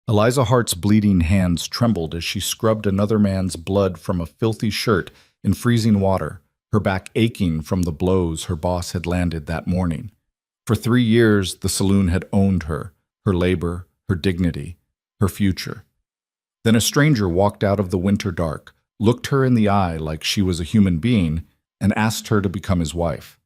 Eliza Hart's bleeding hands trembled as she scrubbed another man's blood from a filthy shirt in freezing water, her back aching from the blows her boss had landed that morning. For 3 years, the saloon had owned her labor, her dignity, her future. Then a stranger walked out of the winter dark, looked her in the eye like she was a human being, and asked her to become his wife.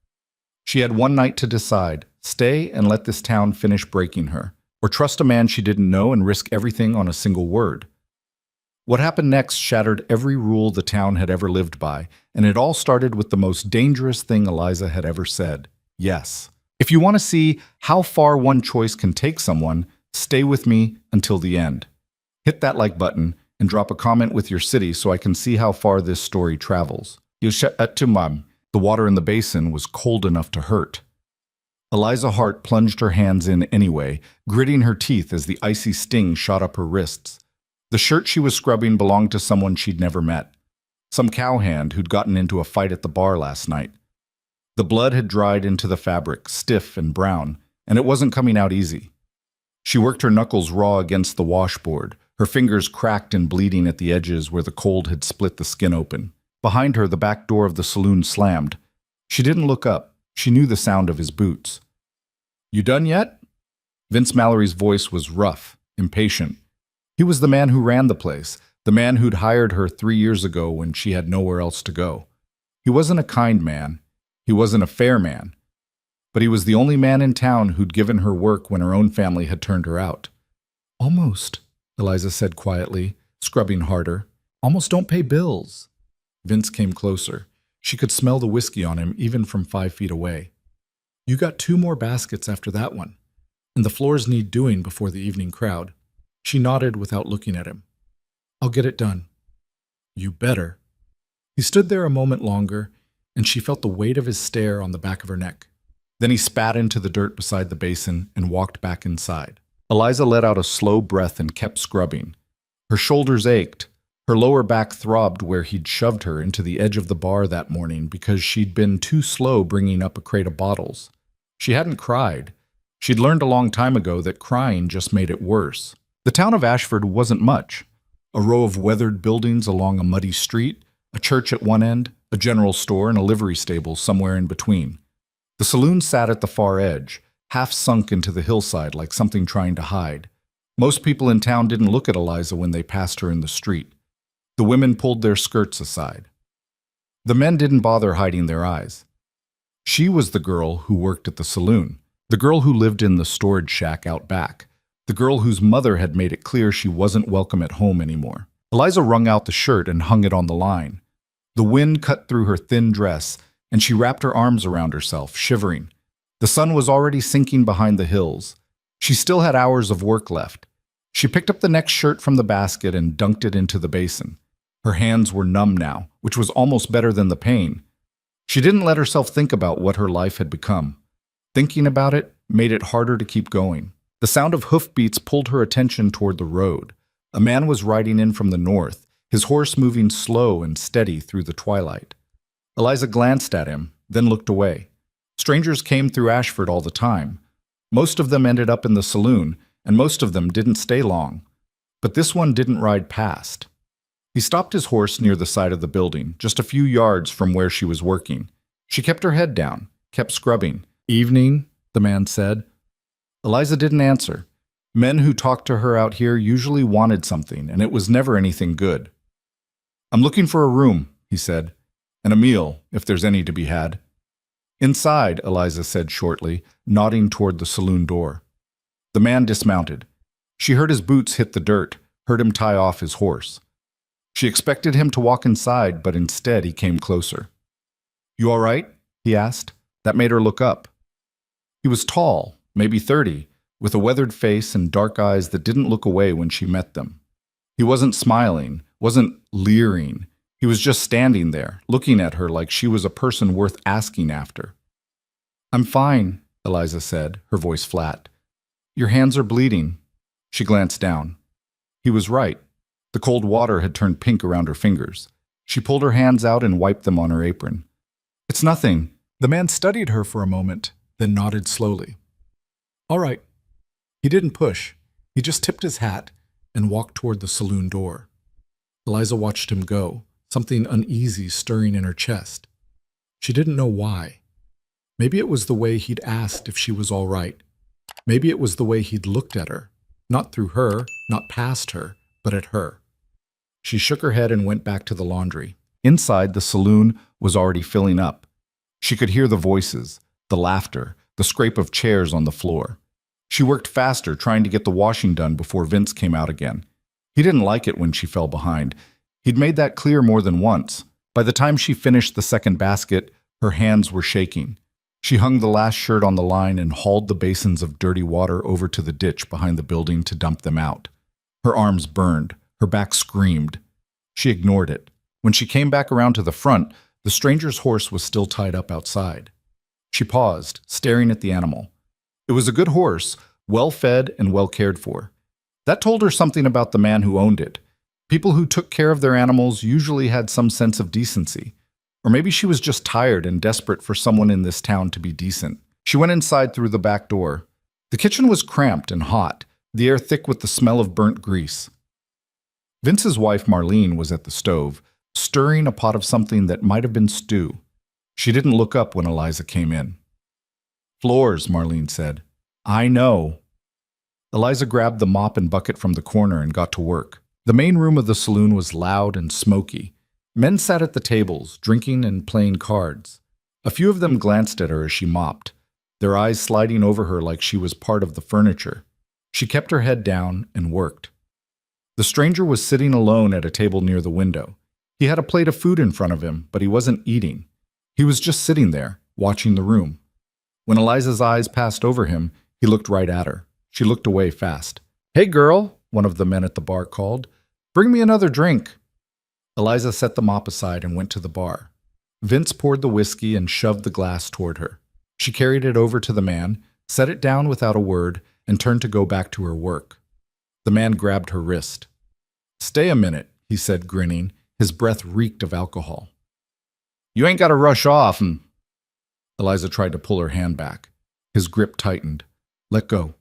She had one night to decide, stay and let this town finish breaking her, or trust a man she didn't know and risk everything on a single word. What happened next shattered every rule the town had ever lived by, and it all started with the most dangerous thing Eliza had ever said, yes. If you want to see how far one choice can take someone, stay with me until the end. Hit that like button and drop a comment with your city so I can see how far this story travels. The water in the basin was cold enough to hurt. Eliza Hart plunged her hands in anyway, gritting her teeth as the icy sting shot up her wrists. The shirt she was scrubbing belonged to someone she'd never met, some cowhand who'd gotten into a fight at the bar last night. The blood had dried into the fabric, stiff and brown, and it wasn't coming out easy. She worked her knuckles raw against the washboard, her fingers cracked and bleeding at the edges where the cold had split the skin open. Behind her, the back door of the saloon slammed. She didn't look up. She knew the sound of his boots. "You done yet?" Vince Mallory's voice was rough, impatient. He was the man who ran the place, the man who'd hired her 3 years ago when she had nowhere else to go. He wasn't a kind man. He wasn't a fair man. But he was the only man in town who'd given her work when her own family had turned her out. "Almost," Eliza said quietly, scrubbing harder. "Almost don't pay bills." Vince came closer. She could smell the whiskey on him even from 5 feet away. "You got 2 more baskets after that one, and the floors need doing before the evening crowd." She nodded without looking at him. "I'll get it done." "You better." He stood there a moment longer, and she felt the weight of his stare on the back of her neck. Then he spat into the dirt beside the basin and walked back inside. Eliza let out a slow breath and kept scrubbing. Her shoulders ached. Her lower back throbbed where he'd shoved her into the edge of the bar that morning because she'd been too slow bringing up a crate of bottles. She hadn't cried. She'd learned a long time ago that crying just made it worse. The town of Ashford wasn't much. A row of weathered buildings along a muddy street, a church at one end, a general store, and a livery stable somewhere in between. The saloon sat at the far edge, half sunk into the hillside like something trying to hide. Most people in town didn't look at Eliza when they passed her in the street. The women pulled their skirts aside. The men didn't bother hiding their eyes. She was the girl who worked at the saloon, the girl who lived in the storage shack out back, the girl whose mother had made it clear she wasn't welcome at home anymore. Eliza wrung out the shirt and hung it on the line. The wind cut through her thin dress, and she wrapped her arms around herself, shivering. The sun was already sinking behind the hills. She still had hours of work left. She picked up the next shirt from the basket and dunked it into the basin. Her hands were numb now, which was almost better than the pain. She didn't let herself think about what her life had become. Thinking about it made it harder to keep going. The sound of hoofbeats pulled her attention toward the road. A man was riding in from the north, his horse moving slow and steady through the twilight. Eliza glanced at him, then looked away. Strangers came through Ashford all the time. Most of them ended up in the saloon, and most of them didn't stay long. But this one didn't ride past. He stopped his horse near the side of the building, just a few yards from where she was working. She kept her head down, kept scrubbing. "Evening," the man said. Eliza didn't answer. Men who talked to her out here usually wanted something, and it was never anything good. "I'm looking for a room," he said, "and a meal, if there's any to be had." "Inside," Eliza said shortly, nodding toward the saloon door. The man dismounted. She heard his boots hit the dirt, heard him tie off his horse. She expected him to walk inside, but instead he came closer. "You all right?" he asked. That made her look up. He was tall, maybe 30, with a weathered face and dark eyes that didn't look away when she met them. He wasn't smiling, wasn't leering. He was just standing there, looking at her like she was a person worth asking after. "I'm fine," Eliza said, her voice flat. "Your hands are bleeding." She glanced down. He was right. The cold water had turned pink around her fingers. She pulled her hands out and wiped them on her apron. "It's nothing." The man studied her for a moment, then nodded slowly. "All right." He didn't push. He just tipped his hat, and walked toward the saloon door. Eliza watched him go, something uneasy stirring in her chest. She didn't know why. Maybe it was the way he'd asked if she was all right. Maybe it was the way he'd looked at her, not through her, not past her, but at her. She shook her head and went back to the laundry. Inside, the saloon was already filling up. She could hear the voices, the laughter, the scrape of chairs on the floor. She worked faster, trying to get the washing done before Vince came out again. He didn't like it when she fell behind. He'd made that clear more than once. By the time she finished the second basket, her hands were shaking. She hung the last shirt on the line and hauled the basins of dirty water over to the ditch behind the building to dump them out. Her arms burned. Her back screamed. She ignored it. When she came back around to the front, the stranger's horse was still tied up outside. She paused, staring at the animal. It was a good horse, well fed and well cared for. That told her something about the man who owned it. People who took care of their animals usually had some sense of decency. Or maybe she was just tired and desperate for someone in this town to be decent. She went inside through the back door. The kitchen was cramped and hot, the air thick with the smell of burnt grease. Vince's wife, Marlene, was at the stove, stirring a pot of something that might have been stew. She didn't look up when Eliza came in. "Floors," Marlene said. "I know." Eliza grabbed the mop and bucket from the corner and got to work. The main room of the saloon was loud and smoky. Men sat at the tables, drinking and playing cards. A few of them glanced at her as she mopped, their eyes sliding over her like she was part of the furniture. She kept her head down and worked. The stranger was sitting alone at a table near the window. He had a plate of food in front of him, but he wasn't eating. He was just sitting there, watching the room. When Eliza's eyes passed over him, he looked right at her. She looked away fast. "Hey, girl," one of the men at the bar called. "Bring me another drink." Eliza set the mop aside and went to the bar. Vince poured the whiskey and shoved the glass toward her. She carried it over to the man, set it down without a word, and turned to go back to her work. The man grabbed her wrist. "Stay a minute," he said, grinning. His breath reeked of alcohol. "You ain't got to rush off and—" Eliza tried to pull her hand back. His grip tightened. "Let go,"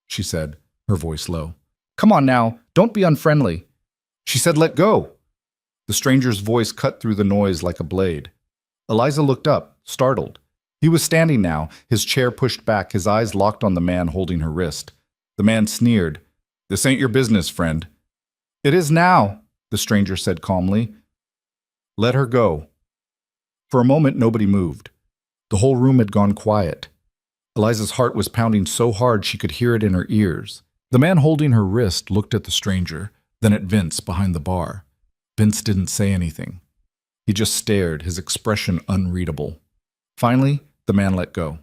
she said, her voice low. "Come on now, don't be unfriendly." She said, "Let go." The stranger's voice cut through the noise like a blade. Eliza looked up, startled. He was standing now, his chair pushed back, his eyes locked on the man holding her wrist. The man sneered. "This ain't your business, friend." "It is now," the stranger said calmly. "Let her go." For a moment, nobody moved. The whole room had gone quiet. Eliza's heart was pounding so hard she could hear it in her ears. The man holding her wrist looked at the stranger, then at Vince behind the bar. Vince didn't say anything. He just stared, his expression unreadable. Finally, the man let go.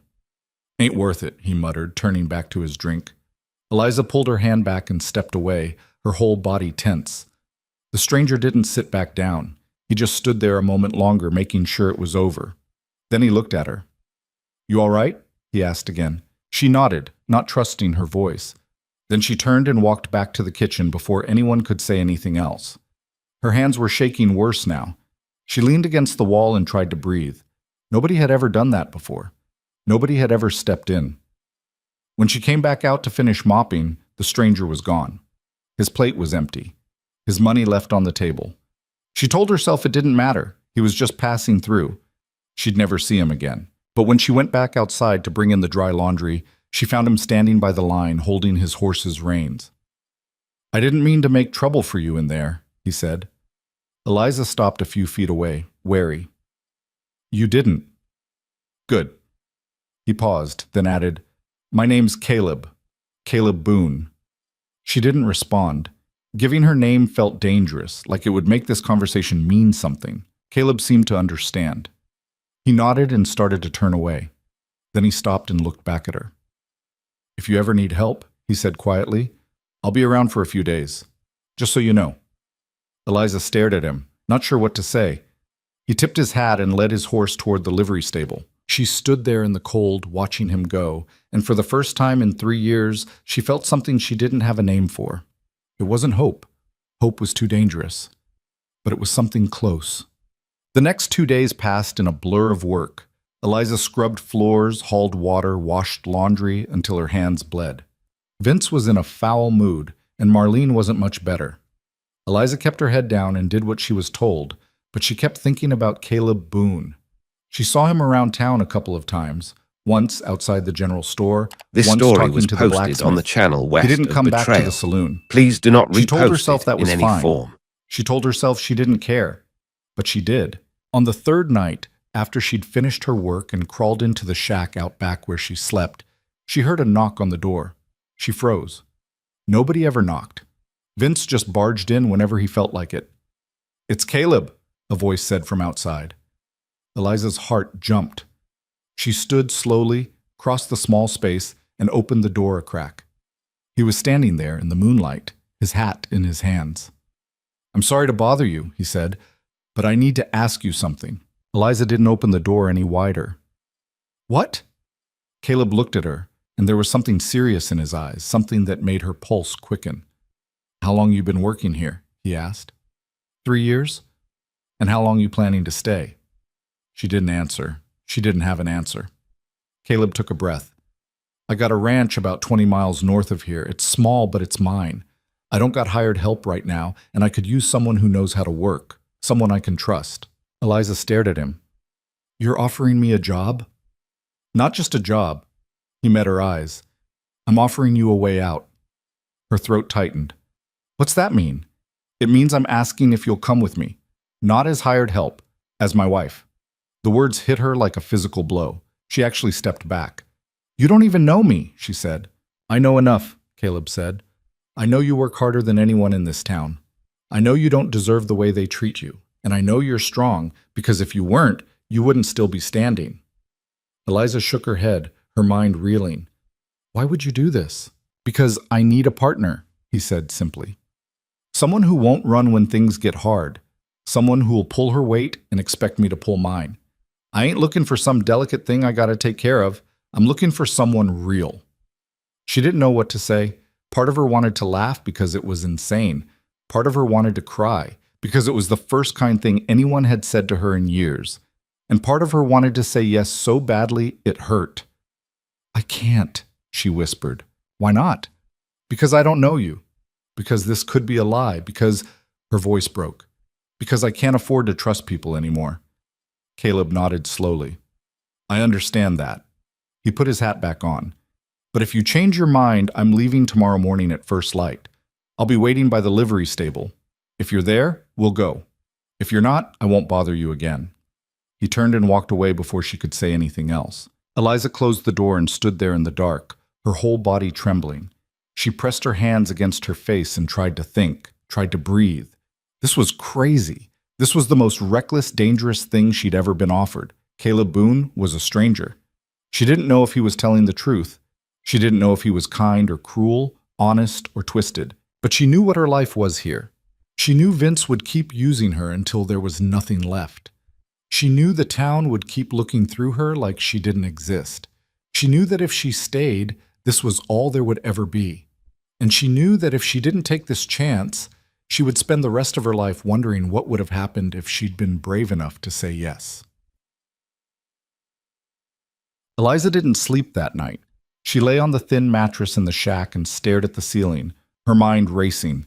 "Ain't worth it," he muttered, turning back to his drink. Eliza pulled her hand back and stepped away, her whole body tense. The stranger didn't sit back down. He just stood there a moment longer, making sure it was over. Then he looked at her. "You all right?" he asked again. She nodded, not trusting her voice. Then she turned and walked back to the kitchen before anyone could say anything else. Her hands were shaking worse now. She leaned against the wall and tried to breathe. Nobody had ever done that before. Nobody had ever stepped in. When she came back out to finish mopping, the stranger was gone. His plate was empty. His money left on the table. She told herself it didn't matter. He was just passing through. She'd never see him again. But when she went back outside to bring in the dry laundry, she found him standing by the line, holding his horse's reins. "I didn't mean to make trouble for you in there," he said. Eliza stopped a few feet away, wary. "You didn't." "Good." He paused, then added, "My name's Caleb. Caleb Boone." She didn't respond. Giving her name felt dangerous, like it would make this conversation mean something. Caleb seemed to understand. He nodded and started to turn away. Then he stopped and looked back at her. "If you ever need help," he said quietly, "I'll be around for a few days. Just so you know." Eliza stared at him, not sure what to say. He tipped his hat and led his horse toward the livery stable. She stood there in the cold, watching him go, and for the first time in 3 years, she felt something she didn't have a name for. It wasn't hope. Hope was too dangerous. But it was something close. The next 2 days passed in a blur of work. Eliza scrubbed floors, hauled water, washed laundry until her hands bled. Vince was in a foul mood, and Marlene wasn't much better. Eliza kept her head down and did what she was told, but she kept thinking about Caleb Boone. She saw him around town a couple of times, once outside the general store, This once story talking was to the posted blacksmith. on the channel west He didn't come of back to Betrayal. the saloon. Please do not She told repost herself it that was in any fine. form. She told herself she didn't care, but she did. On the third night, after she'd finished her work and crawled into the shack out back where she slept, she heard a knock on the door. She froze. Nobody ever knocked. Vince just barged in whenever he felt like it. "It's Caleb," a voice said from outside. Eliza's heart jumped. She stood slowly, crossed the small space, and opened the door a crack. He was standing there in the moonlight, his hat in his hands. "I'm sorry to bother you," he said, "but I need to ask you something." Eliza didn't open the door any wider. "What?" Caleb looked at her, and there was something serious in his eyes, something that made her pulse quicken. "How long you been working here?" he asked. 3 years? "And how long you planning to stay?" She didn't answer. She didn't have an answer. Caleb took a breath. "I got a ranch about 20 miles north of here. It's small, but it's mine. I don't got hired help right now, and I could use someone who knows how to work, someone I can trust." Eliza stared at him. "You're offering me a job?" "Not just a job." He met her eyes. "I'm offering you a way out." Her throat tightened. "What's that mean?" "It means I'm asking if you'll come with me. Not as hired help, as my wife." The words hit her like a physical blow. She actually stepped back. "You don't even know me," she said. "I know enough," Caleb said. "I know you work harder than anyone in this town. I know you don't deserve the way they treat you. And I know you're strong, because if you weren't, you wouldn't still be standing." Eliza shook her head, her mind reeling. "Why would you do this?" "Because I need a partner," he said simply. "Someone who won't run when things get hard. Someone who will pull her weight and expect me to pull mine. I ain't looking for some delicate thing I gotta take care of. I'm looking for someone real." She didn't know what to say. Part of her wanted to laugh because it was insane. Part of her wanted to cry because it was the first kind thing anyone had said to her in years. And part of her wanted to say yes so badly it hurt. "I can't," she whispered. "Why not?" "Because I don't know you. Because this could be a lie. Because—" Her voice broke. "Because I can't afford to trust people anymore." Caleb nodded slowly. "I understand that." He put his hat back on. "But if you change your mind, I'm leaving tomorrow morning at first light. I'll be waiting by the livery stable. If you're there, we'll go. If you're not, I won't bother you again." He turned and walked away before she could say anything else. Eliza closed the door and stood there in the dark, her whole body trembling. She pressed her hands against her face and tried to think, tried to breathe. This was crazy. This was the most reckless, dangerous thing she'd ever been offered. Caleb Boone was a stranger. She didn't know if he was telling the truth. She didn't know if he was kind or cruel, honest or twisted. But she knew what her life was here. She knew Vince would keep using her until there was nothing left. She knew the town would keep looking through her like she didn't exist. She knew that if she stayed, this was all there would ever be. And she knew that if she didn't take this chance, she would spend the rest of her life wondering what would have happened if she'd been brave enough to say yes. Eliza didn't sleep that night. She lay on the thin mattress in the shack and stared at the ceiling, her mind racing.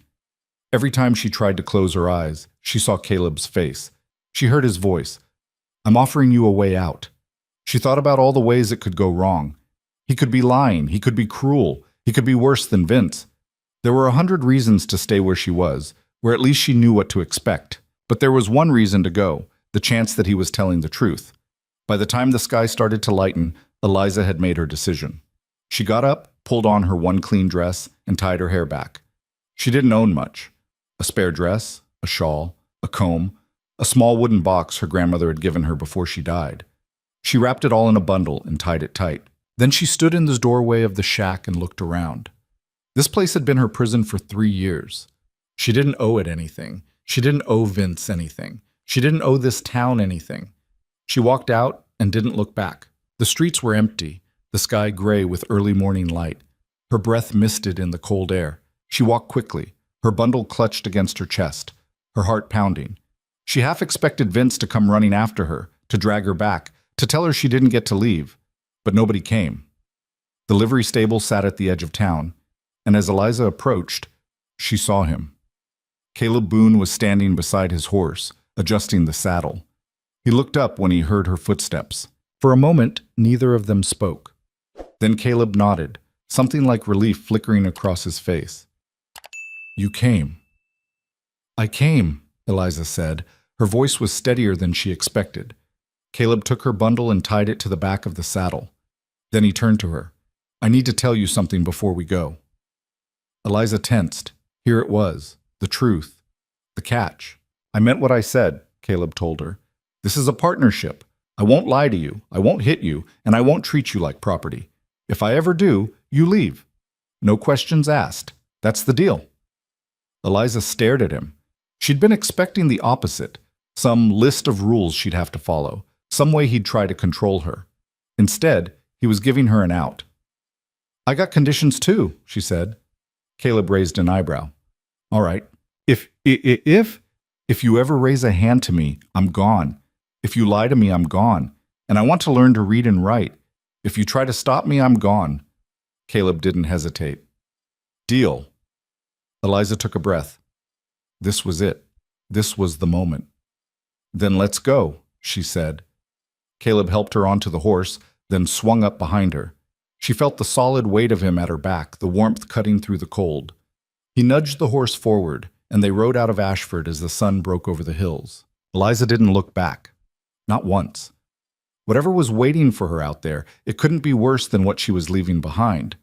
Every time she tried to close her eyes, she saw Caleb's face. She heard his voice. "I'm offering you a way out." She thought about all the ways it could go wrong. He could be lying. He could be cruel. He could be worse than Vince. There were 100 reasons to stay where she was, where at least she knew what to expect. But there was one reason to go, the chance that he was telling the truth. By the time the sky started to lighten, Eliza had made her decision. She got up, pulled on her one clean dress, and tied her hair back. She didn't own much. A spare dress, a shawl, a comb, a small wooden box her grandmother had given her before she died. She wrapped it all in a bundle and tied it tight. Then she stood in the doorway of the shack and looked around. This place had been her prison for 3 years. She didn't owe it anything. She didn't owe Vince anything. She didn't owe this town anything. She walked out and didn't look back. The streets were empty, the sky gray with early morning light. Her breath misted in the cold air. She walked quickly, her bundle clutched against her chest, her heart pounding. She half expected Vince to come running after her, to drag her back, to tell her she didn't get to leave. But nobody came. The livery stable sat at the edge of town, and as Eliza approached, She saw him. Caleb Boone was standing beside his horse, adjusting the saddle. He looked up when he heard her footsteps. For a moment, neither of them spoke. Then Caleb nodded, something like relief flickering across his face. "You came." "I came," Eliza said. Her voice was steadier than she expected. Caleb took her bundle and tied it to the back of the saddle. Then he turned to her. "I need to tell you something before we go." Eliza tensed. Here it was, the truth, the catch. "I meant what I said," Caleb told her. "This is a partnership. I won't lie to you, I won't hit you, and I won't treat you like property. If I ever do, you leave. No questions asked. That's the deal." Eliza stared at him. She'd been expecting the opposite, some list of rules she'd have to follow, some way he'd try to control her. Instead, he was giving her an out. "I got conditions too," she said. Caleb raised an eyebrow. "All right. If you ever raise a hand to me, I'm gone. If you lie to me, I'm gone. And I want to learn to read and write. If you try to stop me, I'm gone." Caleb didn't hesitate. "Deal." Eliza took a breath. This was it. This was the moment. "Then let's go," she said. Caleb helped her onto the horse, then swung up behind her. She felt the solid weight of him at her back, the warmth cutting through the cold. He nudged the horse forward, and they rode out of Ashford as the sun broke over the hills. Eliza didn't look back. Not once. Whatever was waiting for her out there, it couldn't be worse than what she was leaving behind.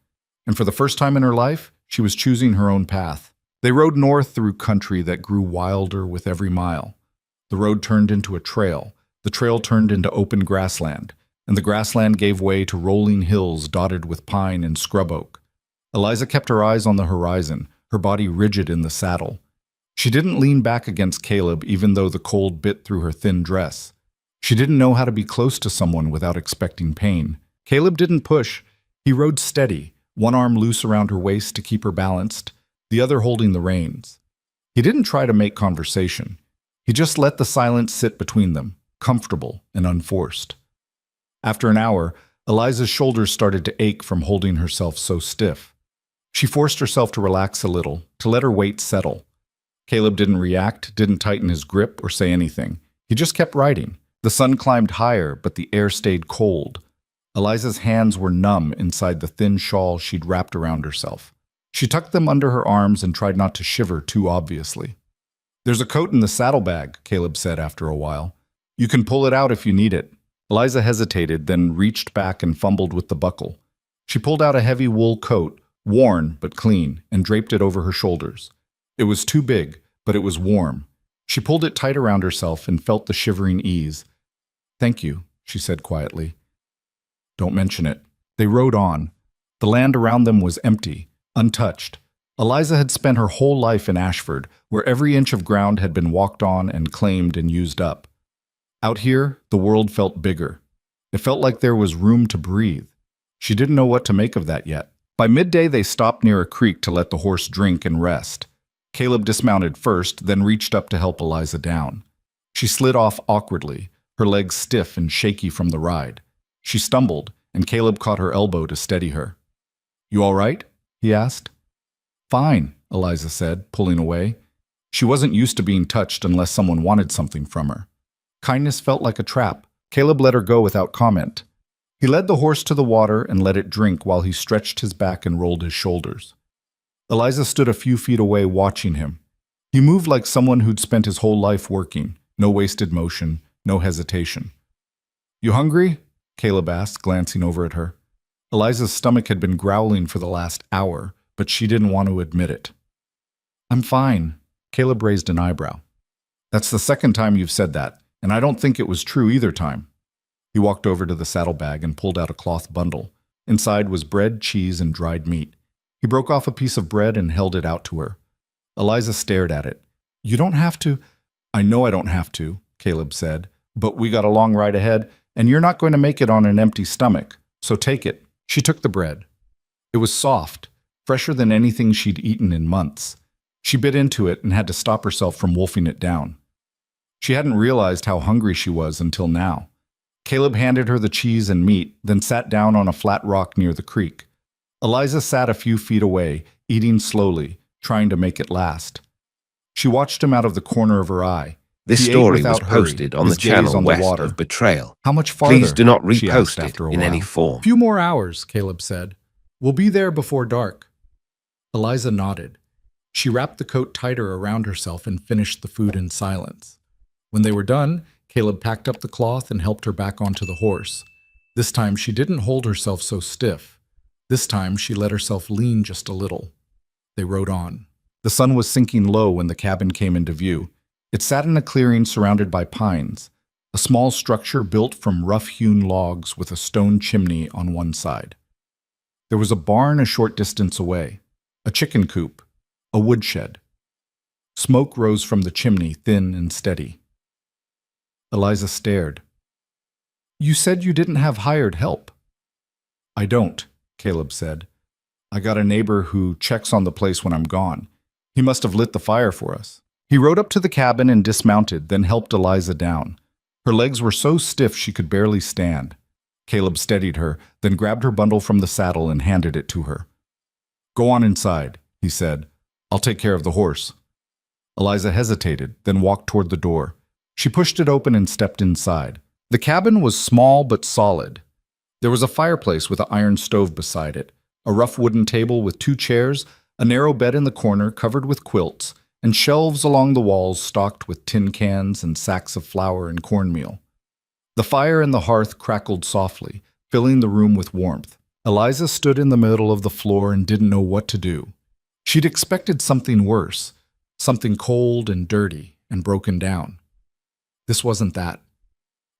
And for the first time in her life, she was choosing her own path. They rode north through country that grew wilder with every mile. The road turned into a trail. The trail turned into open grassland, and the grassland gave way to rolling hills dotted with pine and scrub oak. Eliza kept her eyes on the horizon, her body rigid in the saddle. She didn't lean back against Caleb even though the cold bit through her thin dress. She didn't know how to be close to someone without expecting pain. Caleb didn't push. He rode steady, one arm loose around her waist to keep her balanced, the other holding the reins. He didn't try to make conversation. He just let the silence sit between them, comfortable and unforced. After an hour, Eliza's shoulders started to ache from holding herself so stiff. She forced herself to relax a little, to let her weight settle. Caleb didn't react, didn't tighten his grip or say anything. He just kept riding. The sun climbed higher, but the air stayed cold. Eliza's hands were numb inside the thin shawl she'd wrapped around herself. She tucked them under her arms and tried not to shiver too obviously. "There's a coat in the saddlebag," Caleb said after a while. "You can pull it out if you need it." Eliza hesitated, then reached back and fumbled with the buckle. She pulled out a heavy wool coat, worn but clean, and draped it over her shoulders. It was too big, but it was warm. She pulled it tight around herself and felt the shivering ease. "Thank you," she said quietly. "Don't mention it." They rode on. The land around them was empty, untouched. Eliza had spent her whole life in Ashford, where every inch of ground had been walked on and claimed and used up. Out here, the world felt bigger. It felt like there was room to breathe. She didn't know what to make of that yet. By midday, they stopped near a creek to let the horse drink and rest. Caleb dismounted first, then reached up to help Eliza down. She slid off awkwardly, her legs stiff and shaky from the ride. She stumbled, and Caleb caught her elbow to steady her. "You all right?" he asked. "Fine," Eliza said, pulling away. She wasn't used to being touched unless someone wanted something from her. Kindness felt like a trap. Caleb let her go without comment. He led the horse to the water and let it drink while he stretched his back and rolled his shoulders. Eliza stood a few feet away watching him. He moved like someone who'd spent his whole life working, no wasted motion, no hesitation. "You hungry?" Caleb asked, glancing over at her. Eliza's stomach had been growling for the last hour, but she didn't want to admit it. "I'm fine." Caleb raised an eyebrow. "That's the second time you've said that, and I don't think it was true either time." He walked over to the saddlebag and pulled out a cloth bundle. Inside was bread, cheese, and dried meat. He broke off a piece of bread and held it out to her. Eliza stared at it. "You don't have to." "I know I don't have to," Caleb said, "but we got a long ride ahead, and you're not going to make it on an empty stomach, so take it." She took the bread. It was soft, fresher than anything she'd eaten in months. She bit into it and had to stop herself from wolfing it down. She hadn't realized how hungry she was until now. Caleb handed her the cheese and meat, then sat down on a flat rock near the creek. Eliza sat a few feet away, eating slowly, trying to make it last. She watched him out of the corner of her eye. This He ate story was without hurry, posted on the his gaze channel on the west water. of Betrayal. How much farther? Please do not she asked repost it after a in any while. form. Few more hours, Caleb said. We'll be there before dark. Eliza nodded. She wrapped the coat tighter around herself and finished the food in silence. When they were done, Caleb packed up the cloth and helped her back onto the horse. This time she didn't hold herself so stiff. This time she let herself lean just a little. They rode on. The sun was sinking low when the cabin came into view. It sat in a clearing surrounded by pines, a small structure built from rough-hewn logs with a stone chimney on one side. There was a barn a short distance away, a chicken coop, a woodshed. Smoke rose from the chimney, thin and steady. Eliza stared. You said you didn't have hired help. I don't, Caleb said. I got a neighbor who checks on the place when I'm gone. He must have lit the fire for us. He rode up to the cabin and dismounted, then helped Eliza down. Her legs were so stiff she could barely stand. Caleb steadied her, then grabbed her bundle from the saddle and handed it to her. Go on inside, he said. I'll take care of the horse. Eliza hesitated, then walked toward the door. She pushed it open and stepped inside. The cabin was small but solid. There was a fireplace with an iron stove beside it, a rough wooden table with 2 chairs, a narrow bed in the corner covered with quilts, and shelves along the walls stocked with tin cans and sacks of flour and cornmeal. The fire in the hearth crackled softly, filling the room with warmth. Eliza stood in the middle of the floor and didn't know what to do. She'd expected something worse, something cold and dirty and broken down. This wasn't that.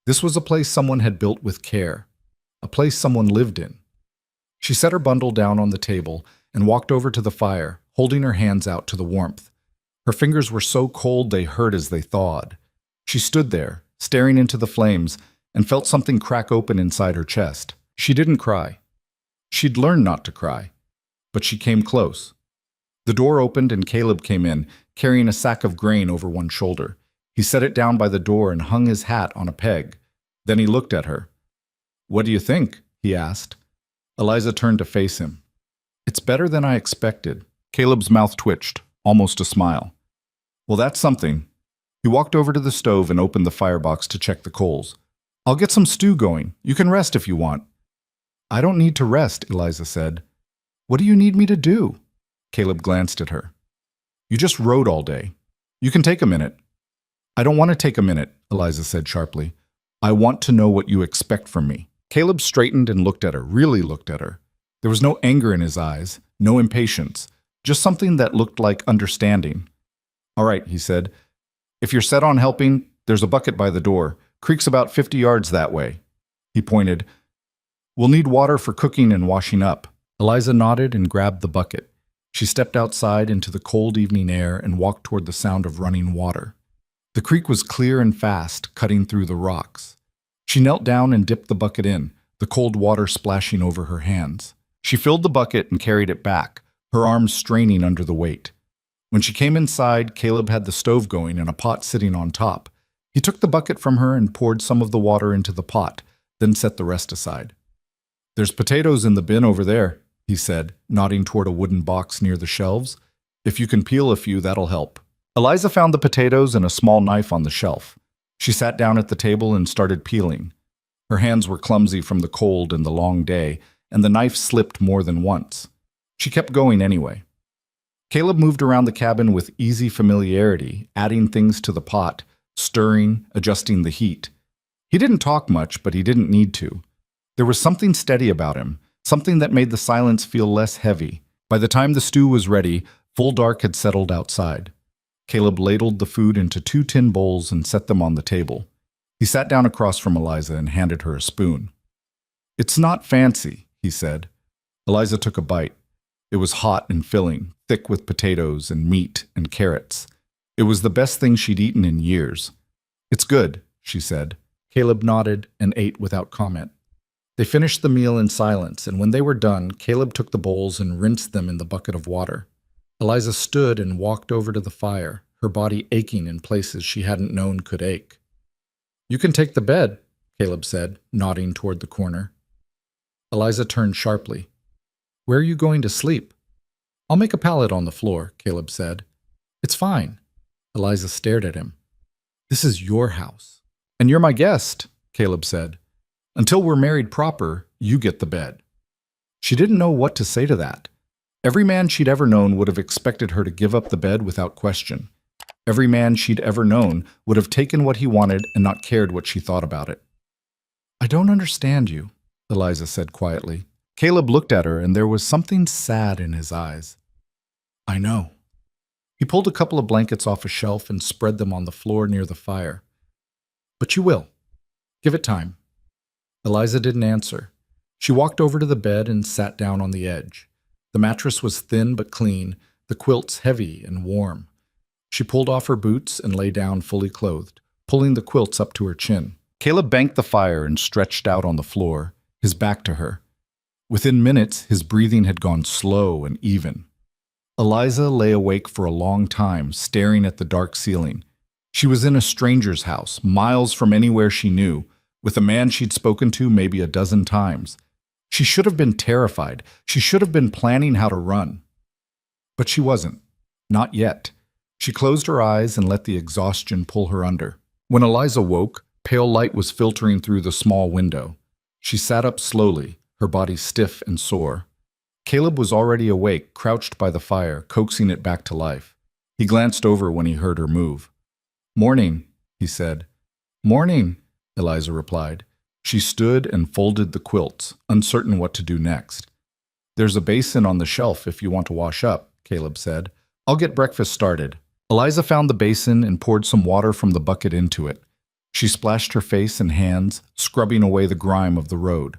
This was a place someone had built with care, a place someone lived in. She set her bundle down on the table and walked over to the fire, holding her hands out to the warmth. Her fingers were so cold they hurt as they thawed. She stood there, staring into the flames, and felt something crack open inside her chest. She didn't cry. She'd learned not to cry, but she came close. The door opened and Caleb came in, carrying a sack of grain over one shoulder. He set it down by the door and hung his hat on a peg. Then he looked at her. What do you think? He asked. Eliza turned to face him. It's better than I expected. Caleb's mouth twitched, almost a smile. Well, that's something. He walked over to the stove and opened the firebox to check the coals. I'll get some stew going. You can rest if you want. I don't need to rest, Eliza said. What do you need me to do? Caleb glanced at her. You just rode all day. You can take a minute. I don't want to take a minute, Eliza said sharply. I want to know what you expect from me. Caleb straightened and looked at her, really looked at her. There was no anger in his eyes, no impatience, just something that looked like understanding. All right, he said. If you're set on helping, there's a bucket by the door. Creek's about 50 yards that way. He pointed. We'll need water for cooking and washing up. Eliza nodded and grabbed the bucket. She stepped outside into the cold evening air and walked toward the sound of running water. The creek was clear and fast, cutting through the rocks. She knelt down and dipped the bucket in, the cold water splashing over her hands. She filled the bucket and carried it back, her arms straining under the weight. When she came inside, Caleb had the stove going and a pot sitting on top. He took the bucket from her and poured some of the water into the pot, then set the rest aside. There's potatoes in the bin over there, he said, nodding toward a wooden box near the shelves. If you can peel a few, that'll help. Eliza found the potatoes and a small knife on the shelf. She sat down at the table and started peeling. Her hands were clumsy from the cold and the long day, and the knife slipped more than once. She kept going anyway. Caleb moved around the cabin with easy familiarity, adding things to the pot, stirring, adjusting the heat. He didn't talk much, but he didn't need to. There was something steady about him, something that made the silence feel less heavy. By the time the stew was ready, full dark had settled outside. Caleb ladled the food into 2 tin bowls and set them on the table. He sat down across from Eliza and handed her a spoon. It's not fancy, he said. Eliza took a bite. It was hot and filling, thick with potatoes and meat and carrots. It was the best thing she'd eaten in years. It's good, she said. Caleb nodded and ate without comment. They finished the meal in silence, and when they were done, Caleb took the bowls and rinsed them in the bucket of water. Eliza stood and walked over to the fire, her body aching in places she hadn't known could ache. You can take the bed, Caleb said, nodding toward the corner. Eliza turned sharply. Where are you going to sleep? I'll make a pallet on the floor, Caleb said. It's fine. Eliza stared at him. This is your house. And you're my guest, Caleb said. Until we're married proper, you get the bed. She didn't know what to say to that. Every man she'd ever known would have expected her to give up the bed without question. Every man she'd ever known would have taken what he wanted and not cared what she thought about it. I don't understand you, Eliza said quietly. Caleb looked at her, and there was something sad in his eyes. I know. He pulled a couple of blankets off a shelf and spread them on the floor near the fire. But you will. Give it time. Eliza didn't answer. She walked over to the bed and sat down on the edge. The mattress was thin but clean, the quilts heavy and warm. She pulled off her boots and lay down fully clothed, pulling the quilts up to her chin. Caleb banked the fire and stretched out on the floor, his back to her. Within minutes, his breathing had gone slow and even. Eliza lay awake for a long time, staring at the dark ceiling. She was in a stranger's house, miles from anywhere she knew, with a man she'd spoken to maybe a dozen times. She should have been terrified. She should have been planning how to run. But she wasn't. Not yet. She closed her eyes and let the exhaustion pull her under. When Eliza woke, pale light was filtering through the small window. She sat up slowly, her body stiff and sore. Caleb was already awake, crouched by the fire, coaxing it back to life. He glanced over when he heard her move. Morning, he said. Morning, Eliza replied. She stood and folded the quilts, uncertain what to do next. There's a basin on the shelf if you want to wash up, Caleb said. I'll get breakfast started. Eliza found the basin and poured some water from the bucket into it. She splashed her face and hands, scrubbing away the grime of the road.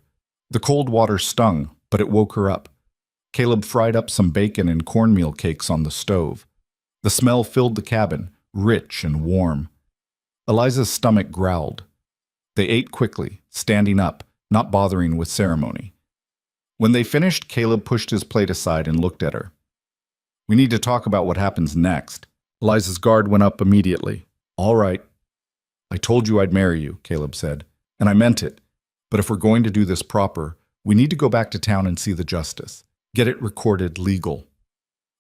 The cold water stung, but it woke her up. Caleb fried up some bacon and cornmeal cakes on the stove. The smell filled the cabin, rich and warm. Eliza's stomach growled. They ate quickly, standing up, not bothering with ceremony. When they finished, Caleb pushed his plate aside and looked at her. We need to talk about what happens next. Eliza's guard went up immediately. All right. I told you I'd marry you, Caleb said, and I meant it. But if we're going to do this proper, we need to go back to town and see the justice. Get it recorded legal.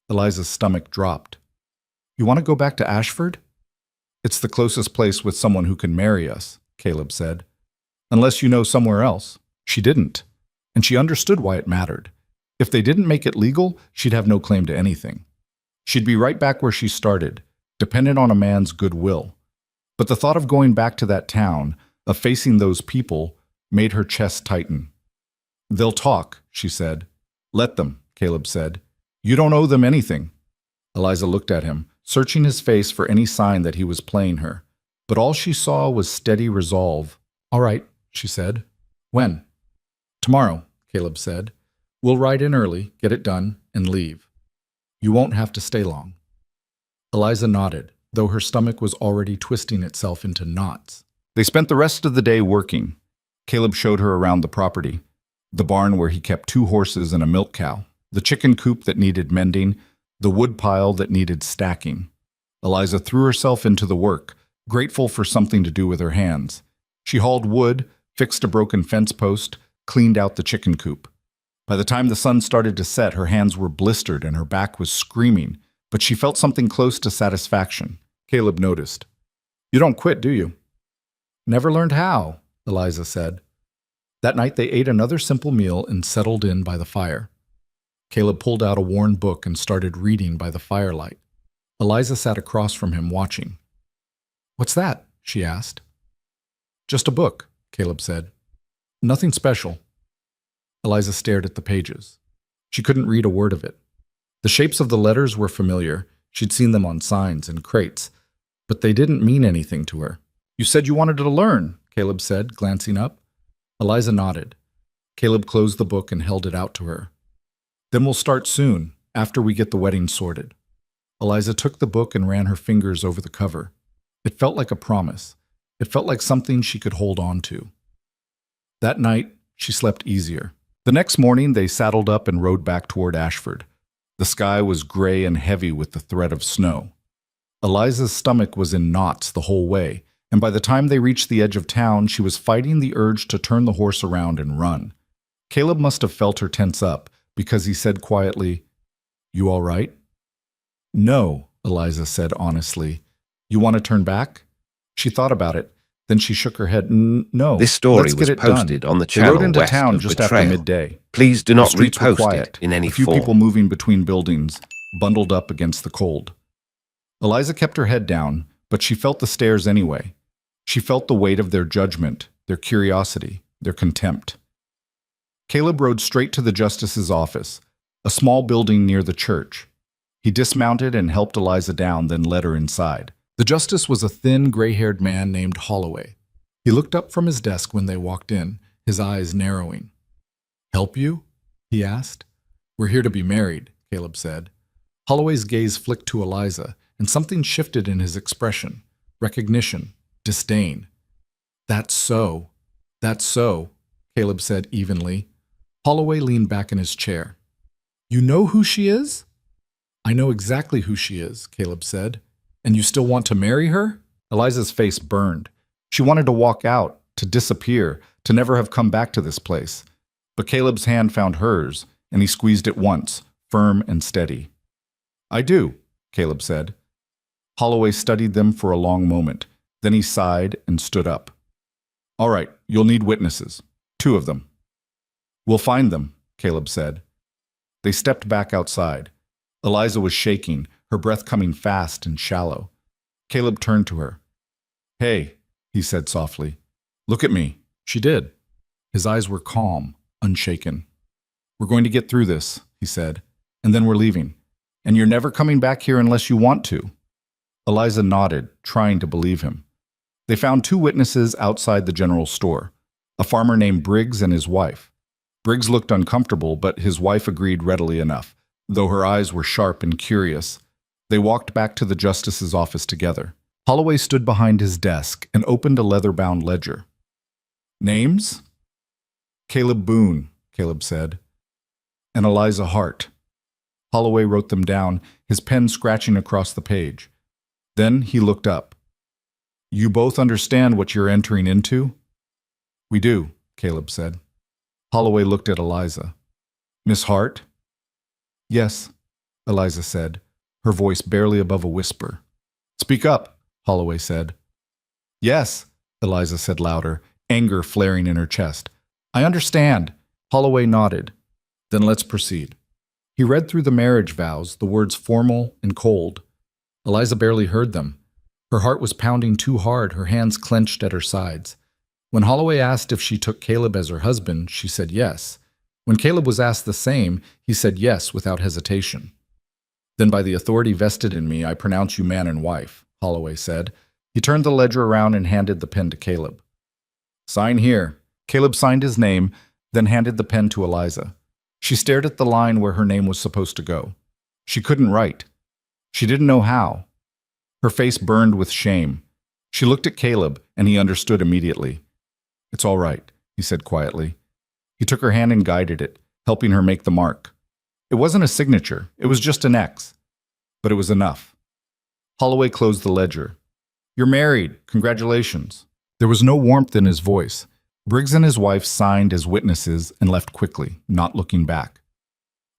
Eliza's stomach dropped. You want to go back to Ashford? It's the closest place with someone who can marry us, Caleb said. Unless you know somewhere else. She didn't, and she understood why it mattered. If they didn't make it legal, she'd have no claim to anything. She'd be right back where she started, dependent on a man's goodwill. But the thought of going back to that town, of facing those people, made her chest tighten. They'll talk, she said. Let them, Caleb said. You don't owe them anything. Eliza looked at him, searching his face for any sign that he was playing her. But all she saw was steady resolve. All right, she said. When? Tomorrow, Caleb said. We'll ride in early, get it done, and leave. You won't have to stay long. Eliza nodded, though her stomach was already twisting itself into knots. They spent the rest of the day working. Caleb showed her around the property. The barn where he kept 2 horses and a milk cow, the chicken coop that needed mending, the wood pile that needed stacking. Eliza threw herself into the work, grateful for something to do with her hands. She hauled wood, fixed a broken fence post, cleaned out the chicken coop. By the time the sun started to set, her hands were blistered and her back was screaming, but she felt something close to satisfaction. Caleb noticed. You don't quit, do you? Never learned how, Eliza said. That night they ate another simple meal and settled in by the fire. Caleb pulled out a worn book and started reading by the firelight. Eliza sat across from him watching. What's that? She asked. Just a book, Caleb said. Nothing special. Eliza stared at the pages. She couldn't read a word of it. The shapes of the letters were familiar. She'd seen them on signs and crates, but they didn't mean anything to her. You said you wanted to learn, Caleb said, glancing up. Eliza nodded. Caleb closed the book and held it out to her. Then we'll start soon, after we get the wedding sorted. Eliza took the book and ran her fingers over the cover. It felt like a promise. It felt like something she could hold on to. That night, she slept easier. The next morning, they saddled up and rode back toward Ashford. The sky was gray and heavy with the threat of snow. Eliza's stomach was in knots the whole way, and by the time they reached the edge of town, she was fighting the urge to turn the horse around and run. Caleb must have felt her tense up, because he said quietly, You all right? No, Eliza said honestly. You want to turn back? She thought about it. Then she shook her head. No, This story let's was get it posted done. on the They rode channel into west town of just after Betrayal. midday. Please do The not streets were repost quiet. it in any A few form. people moving between buildings, bundled up against the cold. Eliza kept her head down, but she felt the stares anyway. She felt the weight of their judgment, their curiosity, their contempt. Caleb rode straight to the justice's office, a small building near the church. He dismounted and helped Eliza down, then led her inside. The justice was a thin, gray-haired man named Holloway. He looked up from his desk when they walked in, his eyes narrowing. "Help you?" he asked. "We're here to be married," Caleb said. Holloway's gaze flicked to Eliza, and something shifted in his expression. Recognition, disdain. That's so, Caleb said evenly. Holloway leaned back in his chair. "You know who she is?" "I know exactly who she is," Caleb said. "And you still want to marry her?" Eliza's face burned. She wanted to walk out, to disappear, to never have come back to this place. But Caleb's hand found hers, and he squeezed it once, firm and steady. "I do," Caleb said. Holloway studied them for a long moment. Then he sighed and stood up. "All right, you'll need witnesses. 2 of them." "We'll find them," Caleb said. They stepped back outside. Eliza was shaking, her breath coming fast and shallow. Caleb turned to her. "Hey," he said softly. "Look at me." She did. His eyes were calm, unshaken. "We're going to get through this," he said, "and then we're leaving. And you're never coming back here unless you want to." Eliza nodded, trying to believe him. They found 2 witnesses outside the general store, a farmer named Briggs and his wife. Briggs looked uncomfortable, but his wife agreed readily enough, though her eyes were sharp and curious. They walked back to the justice's office together. Holloway stood behind his desk and opened a leather-bound ledger. "Names?" "Caleb Boone," Caleb said. "And Eliza Hart." Holloway wrote them down, his pen scratching across the page. Then he looked up. "You both understand what you're entering into?" "We do," Caleb said. Holloway looked at Eliza. "Miss Hart?" "Yes," Eliza said, her voice barely above a whisper. "Speak up," Holloway said. "Yes," Eliza said louder, anger flaring in her chest. "I understand." Holloway nodded. "Then let's proceed." He read through the marriage vows, the words formal and cold. Eliza barely heard them. Her heart was pounding too hard, her hands clenched at her sides. When Holloway asked if she took Caleb as her husband, she said yes. When Caleb was asked the same, he said yes without hesitation. "Then by the authority vested in me, I pronounce you man and wife," Holloway said. He turned the ledger around and handed the pen to Caleb. "Sign here." Caleb signed his name, then handed the pen to Eliza. She stared at the line where her name was supposed to go. She couldn't write. She didn't know how. Her face burned with shame. She looked at Caleb, and he understood immediately. "It's all right," he said quietly. He took her hand and guided it, helping her make the mark. It wasn't a signature, it was just an X. But it was enough. Holloway closed the ledger. "You're married. Congratulations." There was no warmth in his voice. Briggs and his wife signed as witnesses and left quickly, not looking back.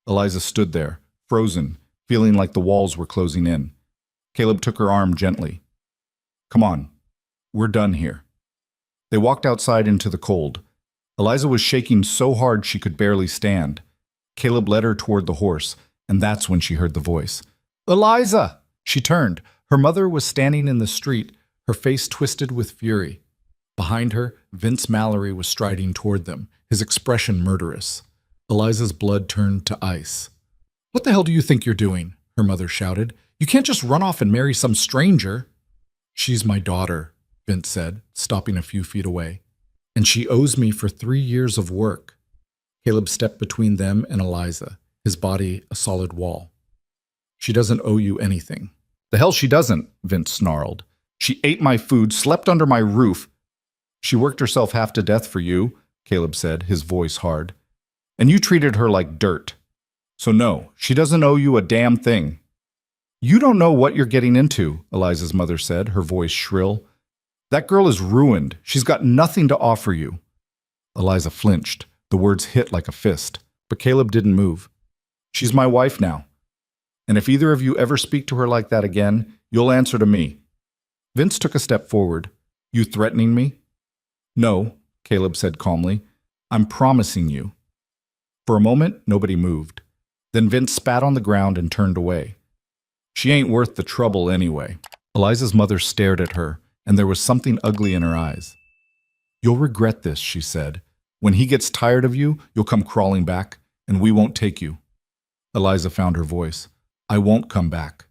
Eliza stood there, frozen, feeling like the walls were closing in. Caleb took her arm gently. "Come on. We're done here." They walked outside into the cold. Eliza was shaking so hard she could barely stand. Caleb led her toward the horse, and that's when she heard the voice. "Eliza!" She turned. Her mother was standing in the street, her face twisted with fury. Behind her, Vince Mallory was striding toward them, his expression murderous. Eliza's blood turned to ice. "What the hell do you think you're doing?" her mother shouted. "You can't just run off and marry some stranger." "She's my daughter," Vince said, stopping a few feet away. "And she owes me for 3 years of work." Caleb stepped between them and Eliza, his body a solid wall. "She doesn't owe you anything." "The hell she doesn't," Vince snarled. "She ate my food, slept under my roof." "She worked herself half to death for you," Caleb said, his voice hard. "And you treated her like dirt. So no, she doesn't owe you a damn thing." "You don't know what you're getting into," Eliza's mother said, her voice shrill. "That girl is ruined. She's got nothing to offer you." Eliza flinched. The words hit like a fist, but Caleb didn't move. "She's my wife now. And if either of you ever speak to her like that again, you'll answer to me." Vince took a step forward. "You threatening me?" "No," Caleb said calmly. "I'm promising you." For a moment, nobody moved. Then Vince spat on the ground and turned away. "She ain't worth the trouble anyway." Eliza's mother stared at her, and there was something ugly in her eyes. "You'll regret this," she said. "When he gets tired of you, you'll come crawling back, and we won't take you." Eliza found her voice. "I won't come back."